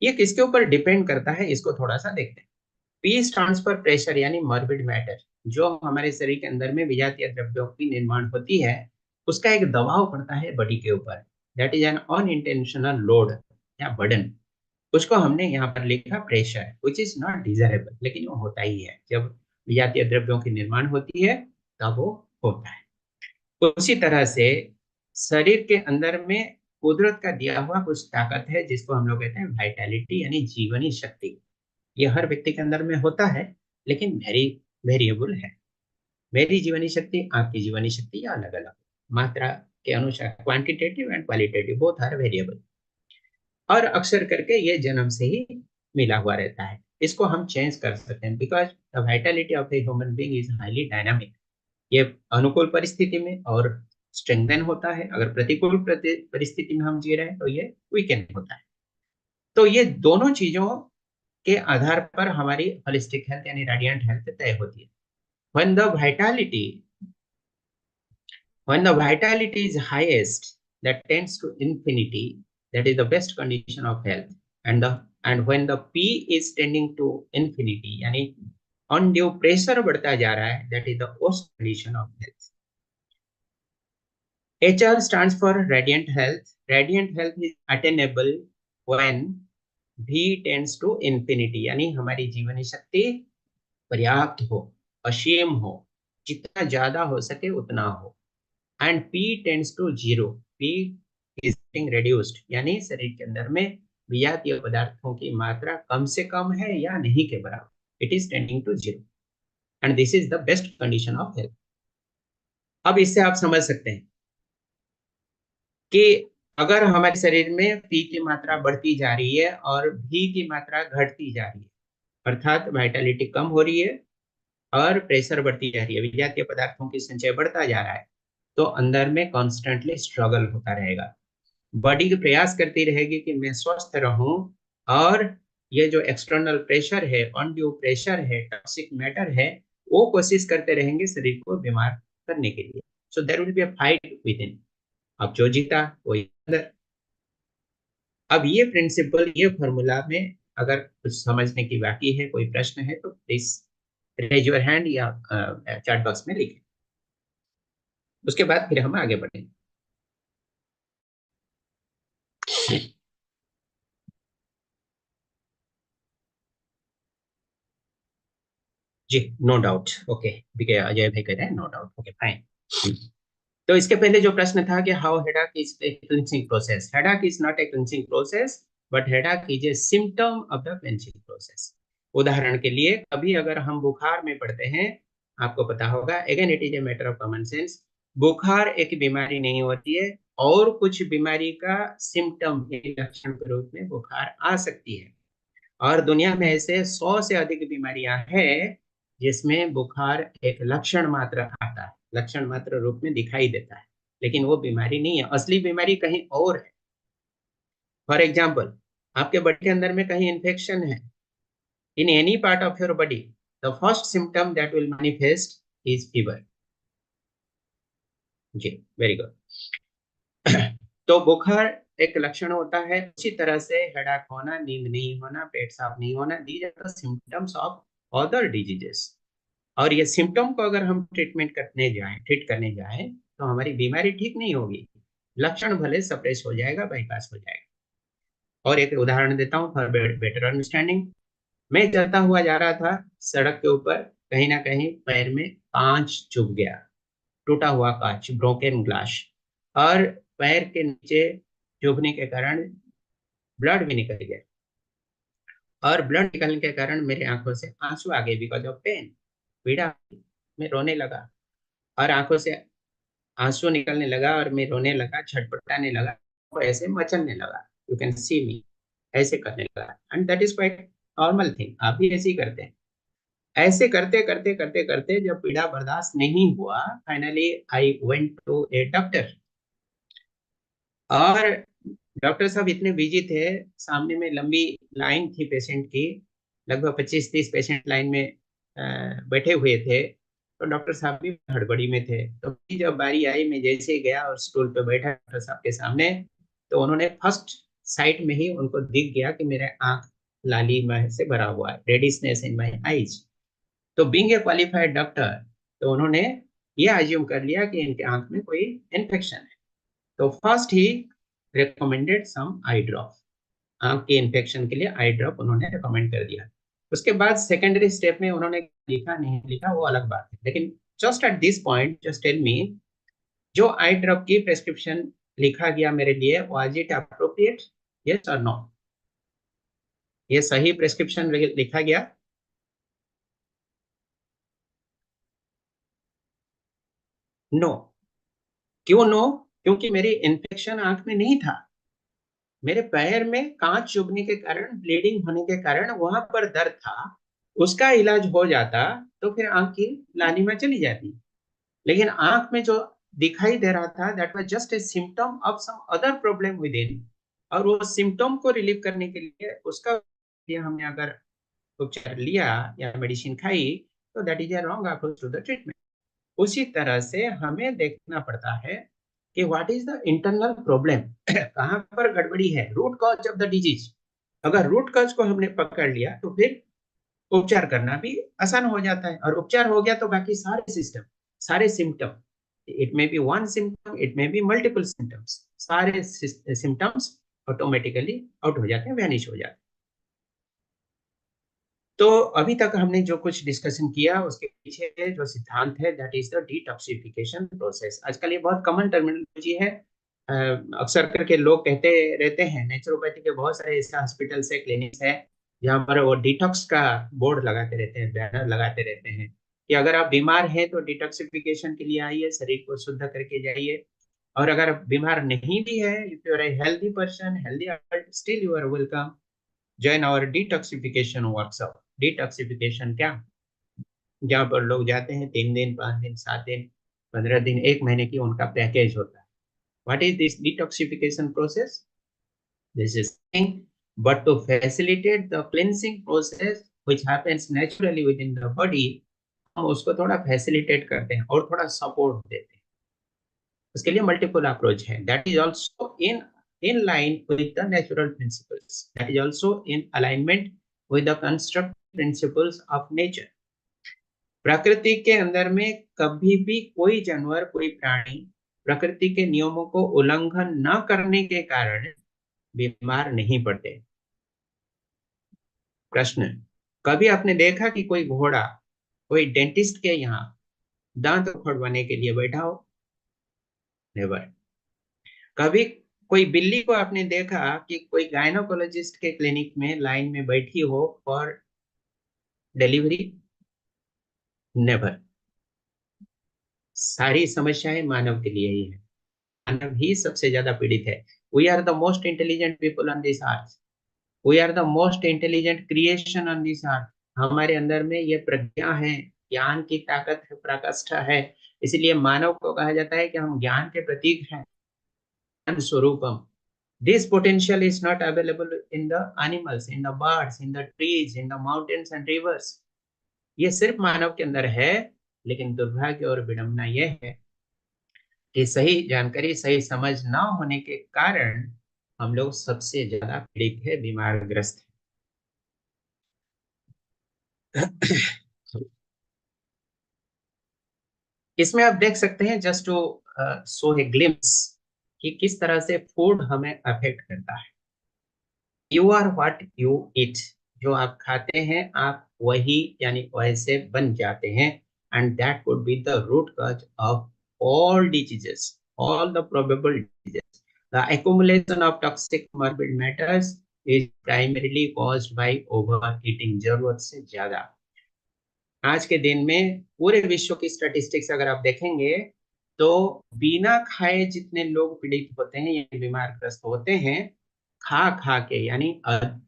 ये किसके ऊपर डिपेंड करता है, इसको थोड़ा सा देखते हैं। पी स्टैंड्स फॉर प्रेशर, यानी मॉर्बिड मैटर, जो हमारे शरीर के अंदर में विजातीय द्रव्यों की निर्माण होती है, उसका एक दबाव पड़ता है बॉडी के ऊपर, that is an unintentional load या बर्डन। उसको हमने यहाँ पर लिखा pressure, which is not desirable, लेकिन वो होता ही है। जब विजातीय द्रव्यों की निर्माण होती है तब वो होता है। उसी तरह से शरीर के अंदर में कुदरत का दिया हुआ कुछ ताकत है, जिसको हम लोग कहते हैं वाइटैलिटी, यानी जीवनी शक्ति। ये हर व्यक्ति के अंदर में होता है, लेकिन वेरिएबल है। मेरी जीवनी शक्ति, आपकी जीवनी शक्ति अलग अलग। मात्रा के अनुसार, quantitative and qualitative both are variable, और अक्सर करके ये जन्म से ही मिला हुआ रहता है। इसको हम चेंज कर सकते हैं because the vitality of a human being is highly dynamic. ये अनुकूल परिस्थिति में और स्ट्रेंथन होता है, अगर प्रतिकूल परिस्थिति में हम जी रहे हैं तो ये वीकेंड होता है। तो ये दोनों चीजों के आधार पर हमारी होलिस्टिक हेल्थ यानी रेडिएंट हेल्थ तय होती है। when the vitality when the vitality is highest, that tends to infinity, that is the best condition of health, and when the p is tending to infinity यानी undue pressure बढ़ता जा रहा है, that is the worst condition of health. HR stands for radiant health. Radiant health is attainable when v tends to infinity, यानी हमारी जीवनी शक्ति पर्याप्त हो, असीम हो, जितना ज्यादा हो सके उतना हो, and P tends to zero, P is getting reduced, यानी शरीर के अंदर में विजातीय पदार्थों की मात्रा कम से कम है या नहीं के बराबर, it is tending to zero, and this is the best condition of health. अब इससे आप समझ सकते हैं कि अगर हमारे शरीर में P की मात्रा बढ़ती जा रही है और V की मात्रा घटती जा रही है, अर्थात वाइटलिटी कम हो रही है और प्रेशर बढ़ती जा रही है, विजातीय पदार्थों की संचय बढ़ता जा रहा है, तो अंदर में कॉन्स्टेंटली स्ट्रगल होता रहेगा। बॉडी की प्रयास करती रहेगी कि मैं स्वस्थ रहूं, और ये जो एक्सटर्नल प्रेशर है, अनड्यू प्रेशर है, टॉक्सिक मैटर है, वो कोशिश करते रहेंगे शरीर को बीमार करने के लिए। So there will be a fight within. अब जो जीता वही अंदर। अब ये प्रिंसिपल, ये फॉर्मूला में अगर कुछ समझने की बाकी है, कोई प्रश्न है तो प्लीज रेज योर हैंड या चैट बॉक्स में लिखें। उसके बाद फिर हम आगे बढ़ेंगे। जी, नो डाउट। ओके, अजय भाई कह रहे हैं नो डाउट। Okay fine. तो इसके पहले जो प्रश्न था कि how headache is a clinching process, headache is not a clinching process but headache is a symptom of the clinching process. उदाहरण के लिए कभी अगर हम बुखार में पड़ते हैं, आपको पता होगा, again it is a matter of common sense, बुखार एक बीमारी नहीं होती है, और कुछ बीमारी का सिम्टम, लक्षण के रूप में बुखार आ सकती है, और दुनिया में ऐसे 100 से अधिक बीमारियां हैं जिसमें बुखार एक लक्षण मात्र आता है, लक्षण मात्र रूप में दिखाई देता है, लेकिन वो बीमारी नहीं है, असली बीमारी कहीं और है। फॉर एग्जाम्पल, आपके बॉडी के अंदर में कहीं इन्फेक्शन है, in any part of your body, the first symptom that will manifest is fever. जी, वेरी गुड। तो बुखार एक लक्षण होता है, उसी तरह से हेडाक होना, नींद नहीं होना, पेट साफ नहीं होना, these are the symptoms of other diseases. और ये सिम्टम को अगर हम ट्रीट करने जाएं तो हमारी बीमारी ठीक नहीं होगी, लक्षण भले सप्रेस हो जाएगा, बाईपास हो जाएगा। और एक उदाहरण देता हूँ फॉर बेटर अंडरस्टैंडिंग। मैं चलता हुआ जा रहा था सड़क के ऊपर, कहीं ना कहीं पैर में कांच चुभ गया, टूटा हुआ कांच, ब्रोकन ग्लास, और पैर के नीचे चुभने के कारण ब्लड भी निकल गया, और ब्लड निकलने के कारण मेरे आंखों से आंसू आ गए बिकॉज ऑफ पेन, पीड़ा। मैं रोने लगा और आंखों से आंसू निकलने लगा और मैं रोने लगा, छटपटाने लगा, वो ऐसे मचलने लगा, यू कैन सी मी, ऐसे करने लगा, and that is quite normal thing, आप भी ऐसे ही करते हैं। ऐसे करते करते करते करते जब पीड़ा बर्दाश्त नहीं हुआ, finally I went to a doctor, और डॉक्टर साहब इतने बिजी थे, सामने में लंबी लाइन थी पेशेंट की, लगभग 25-30 पेशेंट लाइन में बैठे हुए थे, तो डॉक्टर साहब भी हड़बड़ी में थे। तो जब बारी आई, मैं जैसे ही गया और स्टूल पे बैठा डॉक्टर साहब के सामने, तो उन्होंने फर्स्ट साइट में ही उनको दिख गया कि मेरे आंख लालिमा से भरा हुआ है, रेडिशनेस इन माय आईज। तो बीइंग ए क्वालिफाइड डॉक्टर, तो उन्होंने ये अज्यूम कर लिया कि इनके आंख में कोई इन्फेक्शन है। तो फर्स्ट ही रिकमेंडेड सम आई ड्रॉप, आंख के इन्फेक्शन के लिए आई ड्रॉप उन्होंने रिकमेंड कर दिया। उसके बाद सेकेंडरी स्टेप में उन्होंने लिखा नहीं लिखा वो अलग बात है, लेकिन just at this point just tell me, जो आई ड्रॉप की प्रेस्क्रिप्शन लिखा गया मेरे लिए, was it appropriate, yes or no? ये सही प्रेस्क्रिप्शन लिखा गया? नो। क्यों नो? क्योंकि मेरी इन्फेक्शन आंख में नहीं था, मेरे पैर में कांच चुभने के कारण, ब्लीडिंग होने के कारण वहां पर दर्द था। उसका इलाज हो जाता तो फिर आंख की लालिमा चली जाती। लेकिन आंख में जो दिखाई दे रहा था, that was just a symptom of some other problem within. और वो सिम्टम को रिलीव करने के लिए, उसका लिए हमने अगर उपचार लिया या मेडिसिन खाई, तो that is a wrong approach to the treatment. उसी तरह से हमें देखना पड़ता है कि what is the internal problem, कहाँ पर गड़बड़ी है, root cause of the disease. अगर रूट कॉज को हमने पकड़ लिया तो फिर उपचार करना भी आसान हो जाता है, और उपचार हो गया तो बाकी सारे सिस्टम, सारे symptom, it may B one symptom, it may be multiple symptoms, सारे सिम्टम्स ऑटोमेटिकली आउट हो जाते हैं, वैनिश हो जाते हैं। तो अभी तक हमने जो कुछ डिस्कशन किया उसके पीछे जो सिद्धांत है, that is the detoxification process. आजकल ये बहुत कॉमन टर्मिनोलॉजी है, अक्सर करके लोग कहते रहते हैं, नेचुरोपैथी के बहुत सारे ऐसे हॉस्पिटल्स है, क्लिनिक्स है, जहाँ पर वो डिटॉक्स का बोर्ड लगाते रहते हैं, बैनर लगाते रहते हैं कि अगर आप बीमार हैं तो डिटॉक्सिफिकेशन के लिए आइए, शरीर को शुद्ध करके जाइए। और अगर बीमार नहीं भी है, if you are a healthy person, healthy adult, still you are welcome, join our detoxification workshop. Detoxification क्या, जहाँ पर लोग जाते हैं 3 दिन, 5 दिन, 7 दिन, 15 दिन, 1 महीने की उनका पैकेज होता है। What is this detoxification process? This is but to facilitate the cleansing process which happens naturally within the body, हम उसको थोड़ा फैसिलिटेट करते हैं और थोड़ा सपोर्ट देते हैं। उसके लिए मल्टीपल अप्रोच है, that is also in line with the natural principles, that is also in alignment with the construct principles of nature। प्रकृति के अंदर में कभी भी कोई जानवर, कोई प्राणी प्रकृति के नियमों को उल्लंघन न करने के कारण बीमार नहीं पड़ते। प्रश्न, कभी आपने देखा कि कोई घोड़ा कोई डेंटिस्ट के यहाँ दांत उखड़वाने के लिए बैठा हो? नेवर। कभी कोई बिल्ली को आपने देखा कि कोई गायनोकोलॉजिस्ट के क्लिनिक में लाइन में बैठी हो फॉर डिलीवरी? नेवर। सारी समस्याएं मानव के लिए ही है, मानव ही सबसे ज्यादा पीड़ित है। We are the most intelligent people on this earth, we are the most intelligent creation on this earth. हमारे अंदर में ये प्रज्ञा है, ज्ञान की ताकत है, प्रकाष्ठा है। इसलिए मानव को कहा जाता है कि हम ज्ञान के प्रतीक हैं, ज्ञान स्वरूपम। This potential is not available in the animals, in the birds, in the trees, in the mountains and rivers। ये सिर्फ मानव के अंदर है, लेकिन दुर्भाग्य और विडंबना यह है कि सही जानकारी, सही समझ ना होने के कारण हम लोग सबसे ज्यादा पीड़ित है, बीमार ग्रस्त है। इसमें आप देख सकते हैं, just to show a glimpse, कि किस तरह से फूड हमें अफेक्ट करता है। You are what you eat, जो आप खाते हैं आप वही यानी वैसे बन जाते हैं। And that could be the root cause of all diseases, all the probable diseases. The accumulation of toxic morbid matters is primarily caused by overeating, जरूरत से ज्यादा। आज के दिन में पूरे विश्व की स्टैटिस्टिक्स अगर आप देखेंगे तो बिना खाए जितने लोग पीड़ित होते हैं या बीमार ग्रस्त होते हैं, खा खा के यानी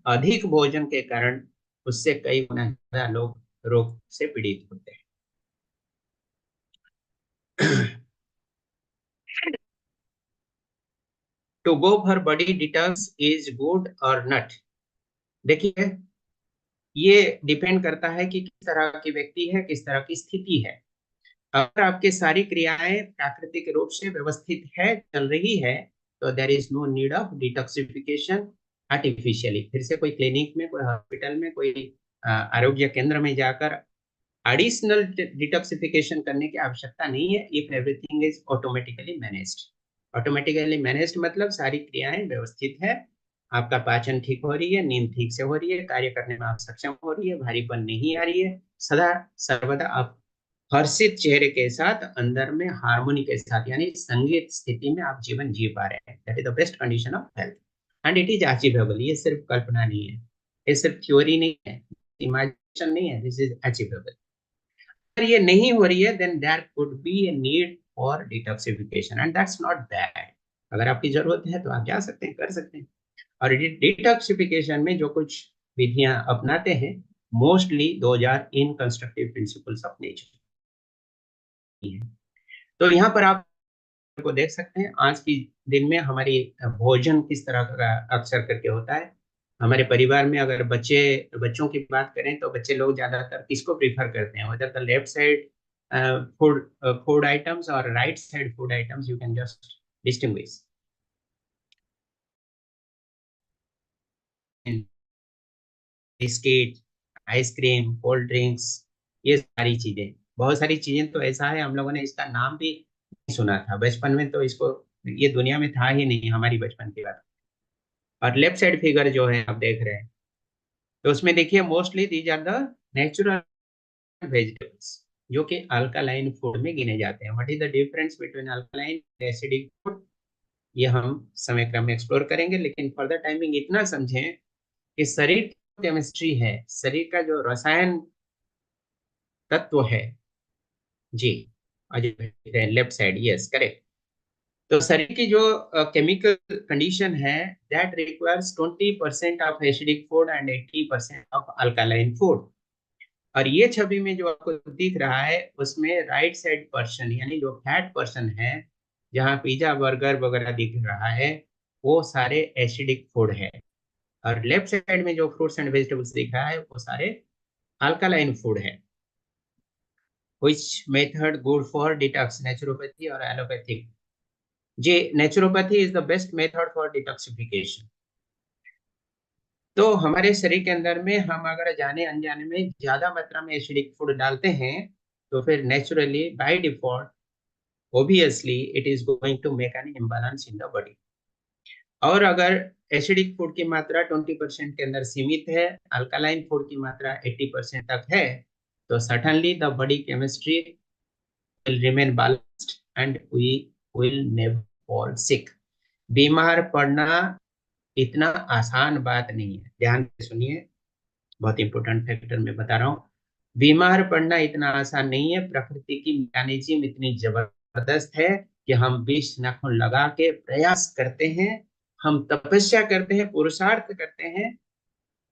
अधिक भोजन के कारण, उससे कई गुना ज्यादा लोग रोग से पीड़ित होते हैं। To go for body detox is good or not. देखिए, ये डिपेंड करता है कि किस तरह की व्यक्ति है, किस तरह की स्थिति है। अगर आपकी सारी क्रियाएं प्राकृतिक रूप से व्यवस्थित है, चल रही है, तो there is no need of detoxification artificially. फिर से कोई क्लिनिक में, कोई हॉस्पिटल में, कोई आरोग्य केंद्र में जाकर एडिशनल डिटॉक्सिफिकेशन करने की आवश्यकता नहीं है, if everything is automatically managed. Automatically managed मतलब सारी क्रियाएं व्यवस्थित है, आपका पाचन ठीक हो रही है, नींद ठीक से हो रही है, कार्य करने में आप सक्षम हो रही है, भारीपन नहीं आ रही है, सदा सर्वदा आप हर्षित चेहरे के साथ, अंदर में हार्मोनी के साथ यानी संगीत स्थिति में आप जीवन जी पा रहे हैं। That is the best condition of health and it is achievable. ये सिर्फ कल्पना नहीं है, ये सिर्फ थ्योरी नहीं है, इमेजिनेशन नहीं है, दिस इज अचीवेबल। अगर ये नहीं हो रही है, then there could be a need for detoxification and that's not bad. अगर आपकी जरूरत है तो आप जा सकते हैं, कर सकते हैं। और डिटॉक्सिफिकेशन में जो कुछ विधियां अपनाते हैं, mostly those are in constructive principles of nature. तो यहाँ पर आप को देख सकते हैं आज की दिन में हमारी भोजन किस तरह का अक्सर करके होता है। हमारे परिवार में अगर बच्चों की बात करें तो बच्चे लोग ज्यादातर किसको प्रीफर करते हैं, whether the left side food food items और right side food items, you can just distinguish. Biscuit, ice cream, cold drinks, ये सारी चीजें, बहुत सारी चीजें तो ऐसा है हम लोगों ने इसका नाम भी नहीं सुना था बचपन में, तो इसको ये दुनिया में था ही नहीं हमारी बचपन की बात। और लेफ्ट साइड फिगर जो है आप देख रहे हैं, तो उसमें देखिए mostly these are the natural vegetables जो कि अल्कालाइन फूड में गिने जाते हैं। What is the difference between alkaline acidic food, ये हम समय क्रम में एक्सप्लोर करेंगे, लेकिन फर्दर टाइमिंग इतना समझें कि शरीर की केमिस्ट्री है, शरीर का जो रसायन तत्व है। जी, लेफ्ट साइड, यस करेक्ट। तो शरीर की जो केमिकल कंडीशन है, that requires 20% of acidic food and 80% of alkaline food. और ये छवि में जो आपको दिख रहा है उसमें राइट साइड पर्सन यानी जो फैट पर्सन है, जहाँ पिज्जा बर्गर वगैरह दिख रहा है, वो सारे एसिडिक फूड है। और लेफ्ट साइड में जो फ्रूट्स एंड वेजिटेबल्स दिख रहा है वो सारे अल्कालाइन फूड है। Which method good for detox, naturopathy or allopathic? जी, naturopathy is the best method for detoxification. तो हमारे शरीर के अंदर में हम अगर जाने अनजाने में ज्यादा मात्रा में एसिडिक फूड डालते हैं तो फिर naturally by default obviously it is going to make an imbalance in the body. और अगर एसिडिक फूड की मात्रा 20% के अंदर सीमित है, अल्कालाइन फूड की मात्रा 80% तक है, तो certainly the body chemistry will remain balanced and we will never fall sick। बीमार पड़ना इतना आसान बात नहीं है, ध्यान से सुनिए, बहुत इंपॉर्टेंट फैक्टर मैं बता रहा हूँ। बीमार पड़ना इतना आसान नहीं है। प्रकृति की मैकेनिज्म इतनी जबरदस्त है कि हम विष नाखून लगा के प्रयास करते हैं, हम तपस्या करते हैं, पुरुषार्थ करते हैं,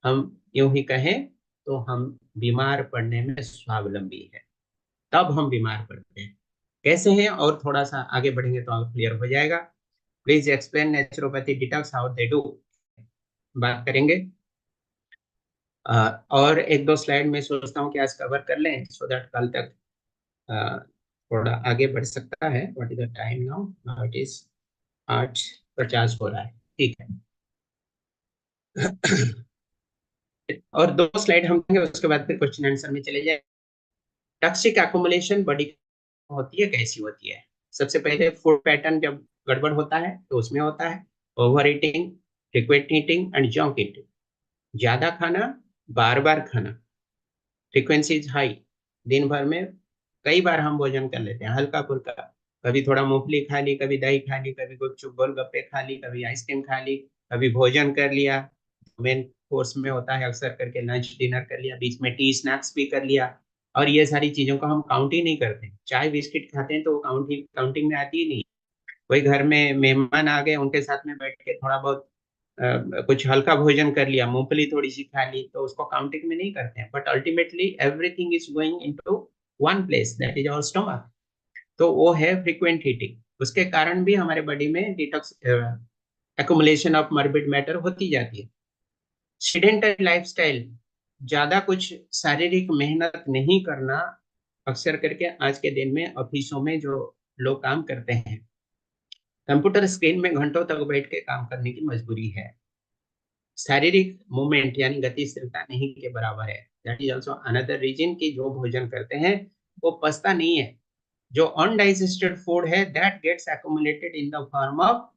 हम यूं ही कहें तो हम बीमार पड़ने में स्वावलंबी है, तब हम बीमार पड़ते हैं। कैसे हैं और थोड़ा सा आगे बढ़ेंगे तो क्लियर हो जाएगा। Please explain naturopathy detox how they do, बात करेंगे। और एक दो स्लाइड में सोचता हूँ कि आज कवर कर लें सो दैट कल तक थोड़ा आगे बढ़ सकता है। What is the time now? Now it is 8:50 हो रहा है, ठीक है। और दो स्लाइड हम देंगे, उसके बाद फिर क्वेश्चन आंसर में चले जाए। टॉक्सिक एक्युमुलेशन बॉडी होती है, कैसी होती है? सबसे पहले फूड पैटर्न जब गड़बड़ होता है तो उसमें होता है over eating, frequent eating and junk eating. ज्यादा खाना, बार बार खाना, फ्रीक्वेंसी इज हाई, दिन भर में कई बार हम भोजन कर लेते हैं हल्का फुल्का, कभी थोड़ा मूंगफली खा ली, कभी दही खा ली, कभी गुपचुप गोलगप्पे खा ली, कभी आइसक्रीम खा ली, कभी भोजन कर लिया, मेन कोर्स में होता है अक्सर करके लंच डिनर कर लिया, बीच में टी स्नैक्स भी कर लिया। और ये सारी चीजों को हम काउंट ही नहीं करते। चाय बिस्किट खाते हैं तो वो काउंटिंग में आती ही नहीं। कोई घर में मेहमान आ गए, उनके साथ में बैठ के थोड़ा बहुत कुछ हल्का भोजन कर लिया, मूंगफली थोड़ी सी खा ली, तो उसको काउंटिंग में नहीं करते हैं। But ultimately everything is going into one place, that is our stomach. तो वो है फ्रीक्वेंट हीटिंग। उसके कारण भी हमारे बॉडी में detox accumulation of morbid matter होती जाती है। सेडेंटरी लाइफस्टाइल, ज्यादा कुछ शारीरिक मेहनत नहीं करना, अक्सर करके आज के दिन में ऑफिसों में जो लोग काम करते हैं, कंप्यूटर स्क्रीन में घंटों तक बैठ के काम करने की मजबूरी है। शारीरिक मूवमेंट यानी गतिशीलता नहीं के बराबर है। That is also another reason कि जो भोजन करते हैं वो पचता नहीं है। जो अनडाइजेस्टेड फूड है that gets accumulated in the form of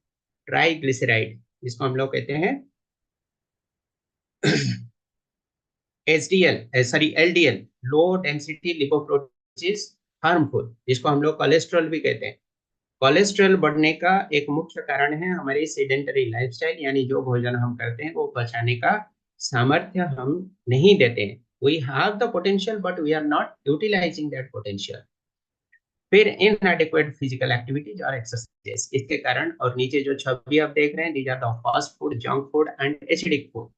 triglyceride, जिसको हम लोग कहते हैं HDL, sorry LDL, low density lipoprotein, harmful, जिसको हम लोग कोलेस्ट्रॉल भी कहते हैं। कोलेस्ट्रॉल बढ़ने का एक मुख्य कारण है हमारी सेडेंटरी लाइफस्टाइल, यानी जो भोजन हम करते हैं वो पचाने का सामर्थ्य हम नहीं देते हैं। We have the potential but we are not utilising that potential. फिर इनएडिक्वेट फिजिकल एक्टिविटीज और एक्सरसाइज इसके कारण, और नीचे जो छवि आप देख रहे हैं, these are the fast food, junk food and acidic food.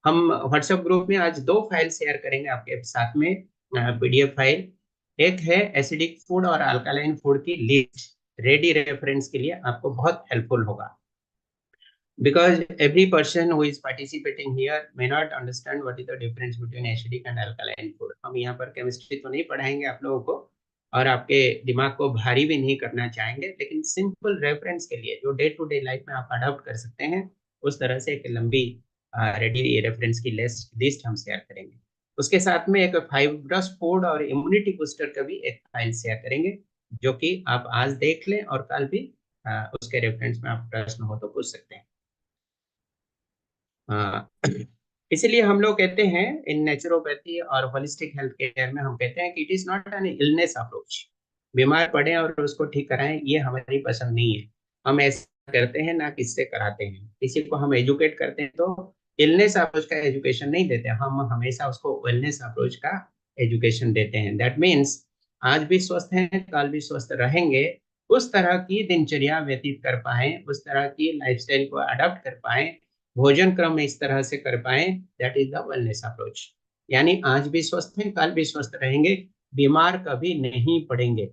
हम व्हाट्सएप ग्रुप में आज 2 फाइल शेयर करेंगे आपके साथ में, पीडीएफ फाइल। एक है एसिडिक फूड और अल्कालाइन फूड की लिस्ट, रेडी रेफरेंस के लिए आपको बहुत हेल्पफुल होगा, because every person who is participating here may not understand what is the difference between acidic and alkaline food। हम यहाँ पर केमिस्ट्री तो नहीं पढ़ाएंगे आप लोगों को, और आपके दिमाग को भारी भी नहीं करना चाहेंगे, लेकिन सिंपल रेफरेंस के लिए जो डे टू डे लाइफ में आप अडॉप्ट कर सकते हैं, उस तरह से एक लंबी रेडी रेफरेंस की लिस्ट हम शेयर करेंगे। उसके साथ में एक फाइब्रस फूड और इम्यूनिटी बूस्टर का भी एक फाइल शेयर करेंगे, जो कि आप आज देख लें और कल भी उसके रेफरेंस में आप प्रश्न हो तो पूछ सकते हैं। इसलिए हम लोग कहते हैं इन नेचुरोपैथी और होलिस्टिक हेल्थ केयर में, हम कहते हैं कि it is not an illness approach. बीमार पड़े और उसको ठीक कराएं, ये हमारी पसंद नहीं है। हम ऐसा करते हैं ना, किससे कराते हैं, किसी को हम एजुकेट करते हैं तो इलनेस अप्रोच का एजुकेशन नहीं देते, हम हमेशा उसको वेलनेस अप्रोच का एजुकेशन देते हैं। दैट मीन्स आज भी स्वस्थ हैं, कल भी स्वस्थ रहेंगे, उस तरह की दिनचर्या व्यतीत कर पाए, उस तरह की लाइफस्टाइल को अडॉप्ट कर पाए, भोजन क्रम में इस तरह से कर पाए, that is the wellness approach. यानी आज भी स्वस्थ हैं, कल भी स्वस्थ रहेंगे, बीमार कभी नहीं पड़ेंगे।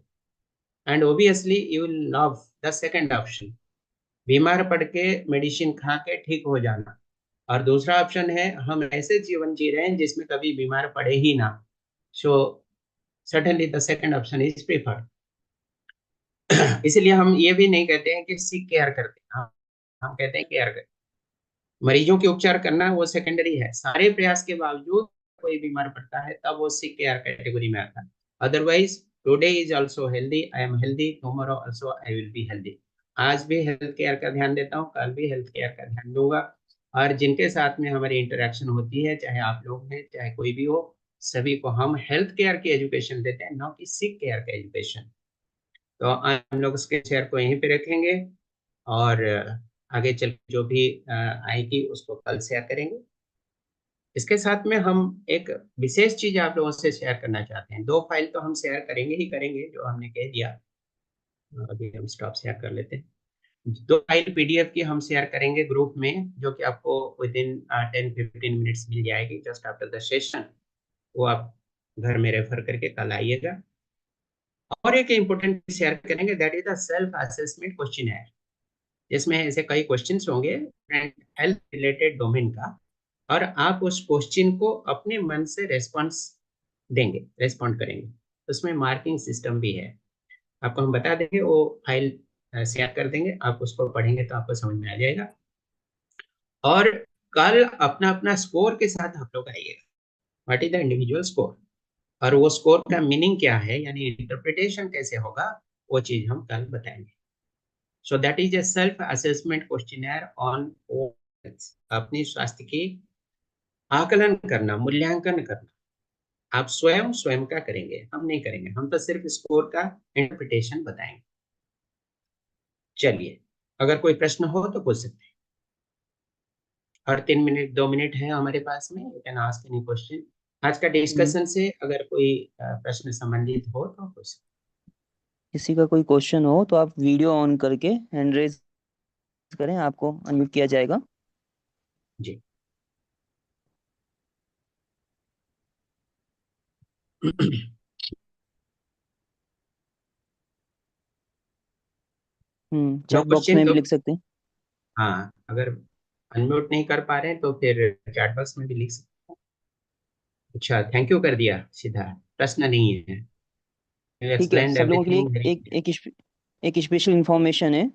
And obviously you will love the second option, बीमार पड़ के मेडिसिन खा के ठीक हो जाना। और दूसरा ऑप्शन है हम ऐसे जीवन जी रहे हैं जिसमें कभी बीमार पड़े ही ना। So certainly the second option is preferred. इसलिए हम ये भी नहीं कहते हैं कि सीक केयर करते हैं, हम कहते हैं केयर करते। मरीजों के उपचार करना वो सेकेंडरी है, सारे प्रयास के बावजूद कोई बीमार पड़ता है तब वो सिक केयर कैटेगरी में आता है। Otherwise today is also healthy, I am healthy, tomorrow also I will be healthy. आज भी हेल्थ केयर का ध्यान देता हूँ, कल भी हेल्थ केयर का ध्यान दूंगा। और जिनके साथ में हमारी इंटरेक्शन होती है, चाहे आप लोग हैं चाहे कोई भी हो, सभी को हम हेल्थ केयर की एजुकेशन देते हैं, ना कि सिक केयर का एजुकेशन। तो हम लोग उसके शेयर को यहीं पे रखेंगे, और आगे चल जो भी आएगी उसको कल शेयर करेंगे। इसके साथ में हम एक विशेष चीज आप लोगों से शेयर करना चाहते हैं। 2 फाइल तो हम शेयर करेंगे ही करेंगे, जो हमने कह दिया। अभी हम स्टॉप शेयर कर लेते हैं। 2 फाइल पीडीएफ की हम शेयर करेंगे ग्रुप में, जो कि आपको विद इन 10-15 मिनट्स मिल जाएगी जस्ट आफ्टर द सेशन। वो आप घर में रेफर करके कल आइएगा। और एक इम्पोर्टेंट शेयर करेंगे, that is the self assessment questionnaire, जिसमें ऐसे कई क्वेश्चंस होंगे हेल्थ रिलेटेड डोमेन का, और आप उस क्वेश्चन को अपने मन से रेस्पॉन्ड करेंगे। उसमें मार्किंग सिस्टम भी है, आपको हम बता देंगे, वो फाइल शेयर कर देंगे, आप उसको पढ़ेंगे तो आपको समझ में आ जाएगा। और कल अपना अपना स्कोर के साथ आप लोग आइएगा, what is the individual score, और वो स्कोर का मीनिंग क्या है, यानी इंटरप्रिटेशन कैसे होगा, वो चीज हम कल बताएंगे। So that is a self-assessment questionnaire on health। अपनी स्वास्थ्य की आकलन करना, मूल्यांकन करना, आप स्वयं का करेंगे, हम नहीं करेंगे, हम तो सिर्फ स्कोर का इंटरप्रिटेशन बताएंगे। चलिए, अगर कोई प्रश्न हो तो पूछ सकते हैं, और 2 मिनट है हमारे पास में, you can ask any question. आज का डिस्कशन से अगर कोई प्रश्न संबंधित हो तो पूछ सकते हैं। किसी का कोई क्वेश्चन हो तो आप वीडियो ऑन करके हैंड रेज करें, आपको अनम्यूट किया जाएगा। जी। चैट बॉक्स में भी लिख सकते हैं। हाँ, अगर अनम्यूट नहीं कर पा रहे हैं तो फिर चैट बॉक्स में भी लिख सकते हैं। अच्छा, थैंक यू कर दिया सीधा, प्रश्न नहीं है। You ठीक है, explained सब लोगों के लिए everything very एक स्पेशल इंफॉर्मेशन है।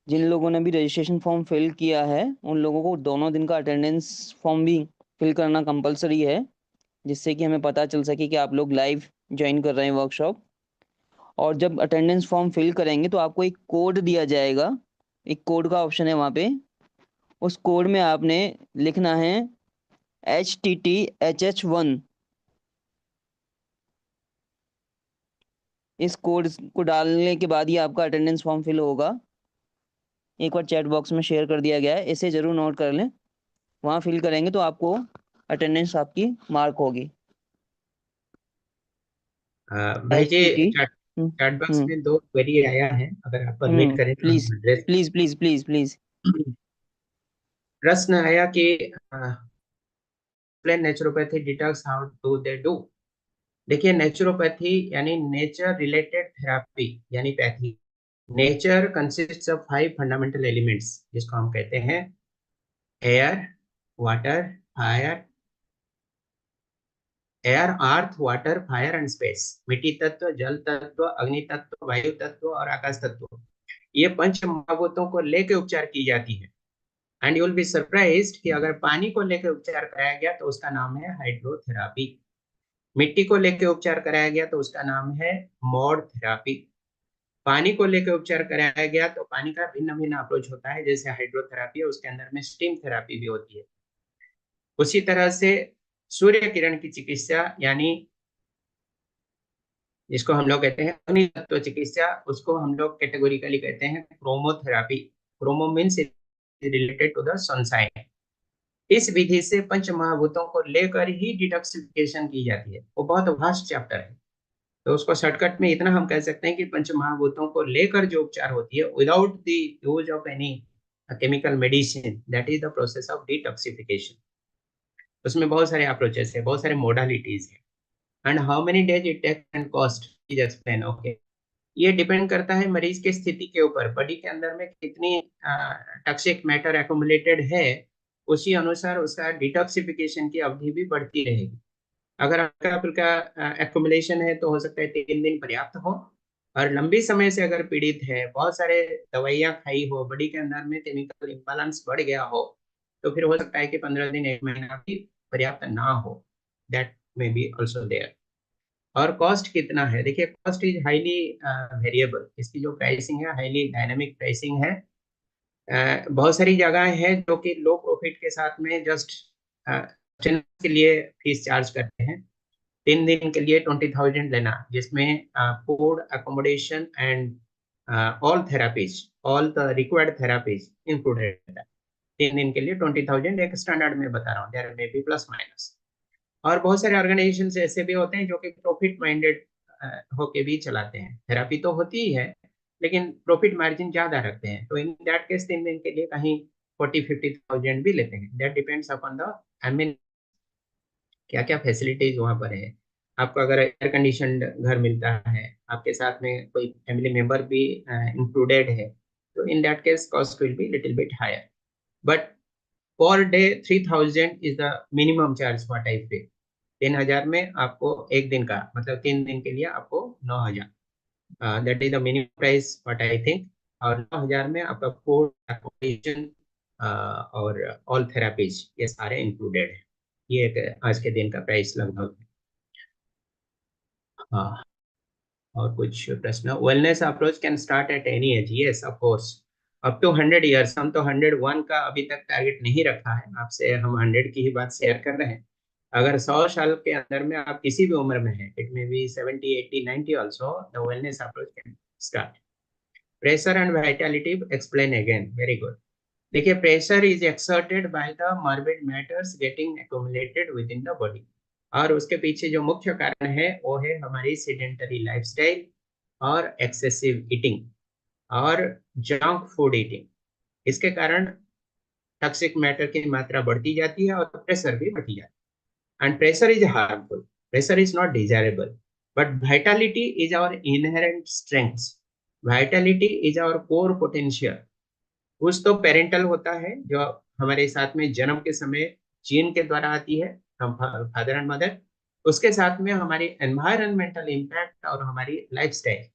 जिन लोगों ने भी रजिस्ट्रेशन फॉर्म फिल किया है उन लोगों को दोनों दिन का अटेंडेंस फॉर्म भी फिल करना कंपलसरी है, जिससे कि हमें पता चल सके कि आप लोग लाइव ज्वाइन कर रहे हैं वर्कशॉप। और जब अटेंडेंस फॉर्म फिल करेंगे तो आपको एक कोड दिया जाएगा, एक कोड का ऑप्शन है वहाँ पे। उस कोड में आपने लिखना है HTTHH1। इस कोड को डालने के बाद ही आपका अटेंडेंस फॉर्म फिल होगा। एक बार चैट बॉक्स में शेयर कर दिया गया है, इसे जरूर नोट कर लें। वहाँ फिल करेंगे तो आपको अटेंडेंस आपकी मार्क होगी। भाई जी HTT चैट बॉक्स में 2 क्वेरी आया है, अगर आप परमिट करें तो प्लीज हम address. Please please please please. प्रश्न आया कि explain naturopathy detox, how do they do. देखिए, नेचुरोपैथी यानी नेचर रिलेटेड थेरापी यानी pathy. Nature consists of 5 fundamental elements, जिसको हम कहते हैं air, water, fire, air, earth, water, fire and space. मिट्टी तत्व, जल तत्व, अग्नि तत्व, वायु तत्व और आकाश तत्व, ये पंच महाभूतों को लेकर उपचार की जाती है। And you will be surprised कि अगर पानी को लेकर उपचार कराया गया तो उसका नाम है हाइड्रोथेरापी। मिट्टी को लेकर उपचार कराया गया तो उसका नाम है मोड थेरापी। पानी को लेकर उपचार कराया गया तो पानी का भिन्न भिन्न अप्रोच होता है, जैसे हाइड्रोथेरापी है, उसके अंदर में स्टीम थेरापी भी होती है। उसी तरह से सूर्य किरण की चिकित्सा यानी जिसको हम लोग कहते हैं अग्नि तत्व चिकित्सा, उसको हम लोग कैटेगोरिकली कहते हैं chromotherapy. Chromo means related to the sunshine. इस विधि से पंच महाभूतों को लेकर ही डिटॉक्सिफिकेशन की जाती है। वो बहुत वास्ट चैप्टर है, तो उसको शॉर्टकट में इतना हम कह सकते हैं कि पंच महाभूतों को लेकर जो उपचार होती है without the use of any chemical medicine, that is the process of detoxification. उसमें बहुत सारे अप्रोचेस है, बहुत सारे मोडालिटीज है। And how many days it take and cost is explain. Okay, ये डिपेंड करता है मरीज की स्थिति के ऊपर, बॉडी के अंदर में कितनी टॉक्सिक मैटर एक्युमुलेटेड है, उसी अनुसार उसका डिटॉक्सिफिकेशन की अवधि भी बढ़ती रहेगी। अगर हल्का फुल्का एक्युमुलेशन है तो हो सकता है 3 दिन पर्याप्त हो, और लंबी समय से अगर पीड़ित है, बहुत सारे दवाइयाँ खाई हो, बॉडी के अंदर में केमिकल इम्बैलेंस बढ़ गया हो, तो फिर हो सकता है कि 15 दिन 1 महीना भी पर्याप्त ना हो। That may be also there. और कॉस्ट कितना है, देखिए कॉस्ट इज हाईली वेरिएबल। इसकी जो प्राइसिंग है हाईली डायनामिक प्राइसिंग है। बहुत सारी जगह है जो कि लो प्रॉफिट के साथ में जस्ट के लिए फीस चार्ज करते हैं। 3 दिन के लिए 20,000 लेना, जिसमें food, accommodation and all therapies, all the required therapies included है। 3 दिन के लिए 20,000 एक स्टैंडर्ड में बता रहा हूँ, there may be plus minus. और बहुत सारे ऑर्गेनाइजेशन ऐसे भी होते हैं जो कि प्रॉफिट माइंडेड होके भी चलाते हैं। थेरापी तो होती ही है, लेकिन प्रॉफिट मार्जिन ज्यादा रखते हैं, तो इन दैट केस 3 दिन के लिए कहीं 40-50,000 भी लेते हैं। That depends upon the, I mean, क्या क्या फैसिलिटीज वहाँ पर है। आपको अगर एयर कंडीशन घर मिलता है, आपके साथ में कोई फैमिली मेंबर भी इंक्लूडेड है, तो in that case cost will be little bit higher. But per day 3,000 is the minimum charge what I pay. 3,000 में आपको एक दिन का, मतलब 3 दिन के लिए आपको 9,000, that is the minimum price what I think. और 9,000 में आपका फूड, अकोमोडेशन और ऑल थेरापीज, ये सारे इंक्लूडेड है। ये एक आज के दिन का प्राइस लगभग है। हाँ, और कुछ प्रश्न। Wellness approach can start at any age, yes of course, up to 100 years. हम तो 101 का अभी तक टारगेट नहीं रखा है, आपसे हम 100 की ही बात शेयर कर रहे हैं। अगर 100 साल के अंदर में आप किसी भी उम्र में हैं, it may be 70, 80, 90 also, the wellness approach can start. Pressure and vitality explain again, very good. देखिए, pressure is exerted by the morbid matters getting accumulated within the body, और उसके पीछे जो मुख्य कारण है वो है हमारी सेडेंटरी लाइफस्टाइल और एक्सेसिव ईटिंग और जंक फूड ईटिंग। इसके कारण टॉक्सिक मैटर की मात्रा बढ़ती जाती है और प्रेशर भी बढ़ती जाती है। And pressure is harmful, pressure is not desirable, but vitality is our inherent strength. Vitality is our core potential. कुछ तो पेरेंटल होता है जो हमारे साथ में जन्म के समय जीन के द्वारा आती है, फादर एंड मदर। उसके साथ में हमारी एनवायरमेंटल इम्पैक्ट और हमारी लाइफस्टाइल,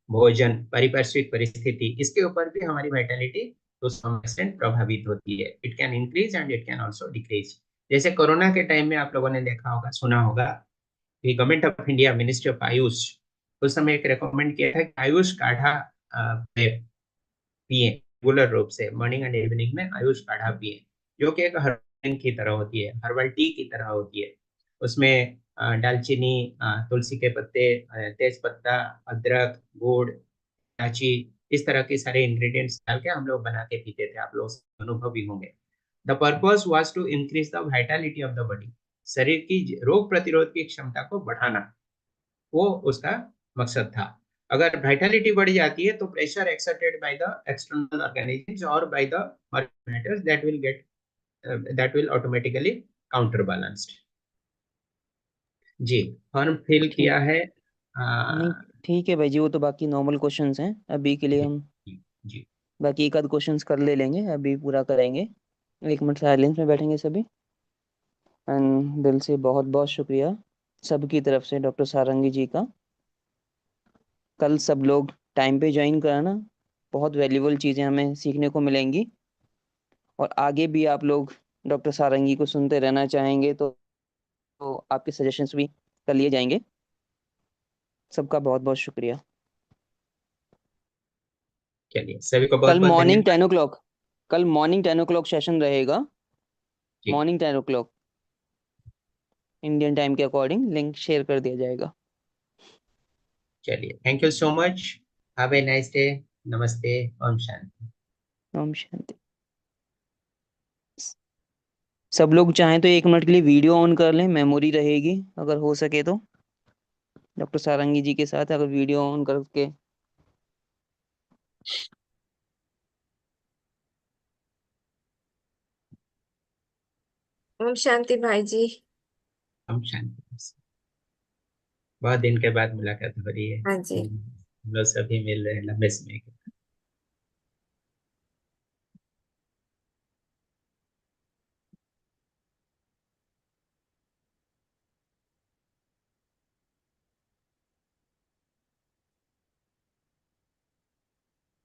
भोजन, पारिपार्श्विक परिस्थिति, इसके ऊपर भी हमारी वाइटलिटी तो सम एक्सटेंट प्रभावित होती है। It can increase and it can also decrease. जैसे कोरोना के टाइम में आप लोगों ने देखा होगा, सुना होगा कि government of India, ministry of Ayush, उस समय एक रिकमेंड किया था कि आयुष काढ़ा पिए, रेगुलर रूप से मॉर्निंग एंड इवनिंग में आयुष काढ़ा पिए, जो कि एक हर्बल की तरह होती है, हर्बल टी की तरह होती है। उसमें दालचीनी, तुलसी के पत्ते, तेज पत्ता, अदरक, गुड़, इलायची, इस तरह के सारे इंग्रेडिएंट्स डाल के हम लोग बना के पीते थे। आप लोग अनुभवी होंगे। The purpose was to increase the vitality of the body, शरीर की रोग प्रतिरोध की क्षमता को बढ़ाना, वो उसका मकसद था। अगर वाइटलिटी बढ़ जाती है तो pressure exerted by the external organisms और by the organizers that will automatically counter balanced. जी, फॉर्म फिल ठीक किया है। नहीं, ठीक है भाई जी, वो तो बाकी नॉर्मल क्वेश्चंस हैं। अभी के लिए जी हम जी जी। बाकी एक आध क्वेश्चंस कर ले लेंगे, अभी पूरा करेंगे। 1 मिनट साइलेंस में बैठेंगे सभी। एंड दिल से बहुत बहुत शुक्रिया सबकी तरफ से डॉक्टर सारंगी जी का। कल सब लोग टाइम पे ज्वाइन कराना, बहुत वैल्यूबल चीज़ें हमें सीखने को मिलेंगी। और आगे भी आप लोग डॉक्टर सारंगी को सुनते रहना चाहेंगे तो आपके सजेशंस भी कर लिए जाएंगे। सबका बहुत बहुत शुक्रिया। चलिए, सभी को बहुत कल बहुत मॉर्निंग धन्यवाद। 10 o'clock, कल मॉर्निंग 10 o'clock सेशन रहेगा। जी, मॉर्निंग 10 o'clock इंडियन टाइम के अकॉर्डिंग लिंक शेयर कर दिया जाएगा। चलिए, thank you so much. Have a nice day. नमस्ते। ओम शांति। ओम शांति। सब लोग चाहें तो 1 मिनट के लिए वीडियो ऑन कर लें, मेमोरी रहेगी अगर हो सके तो। डॉक्टर सारंगी जी के साथ अगर वीडियो ऑन करके। ओम शांति भाई जी। ओम शांति। बहुत दिन के बाद मुलाकात हो रही है। हाँ जी। हम लोग सभी मिल रहे हैं लंबे समय के बाद।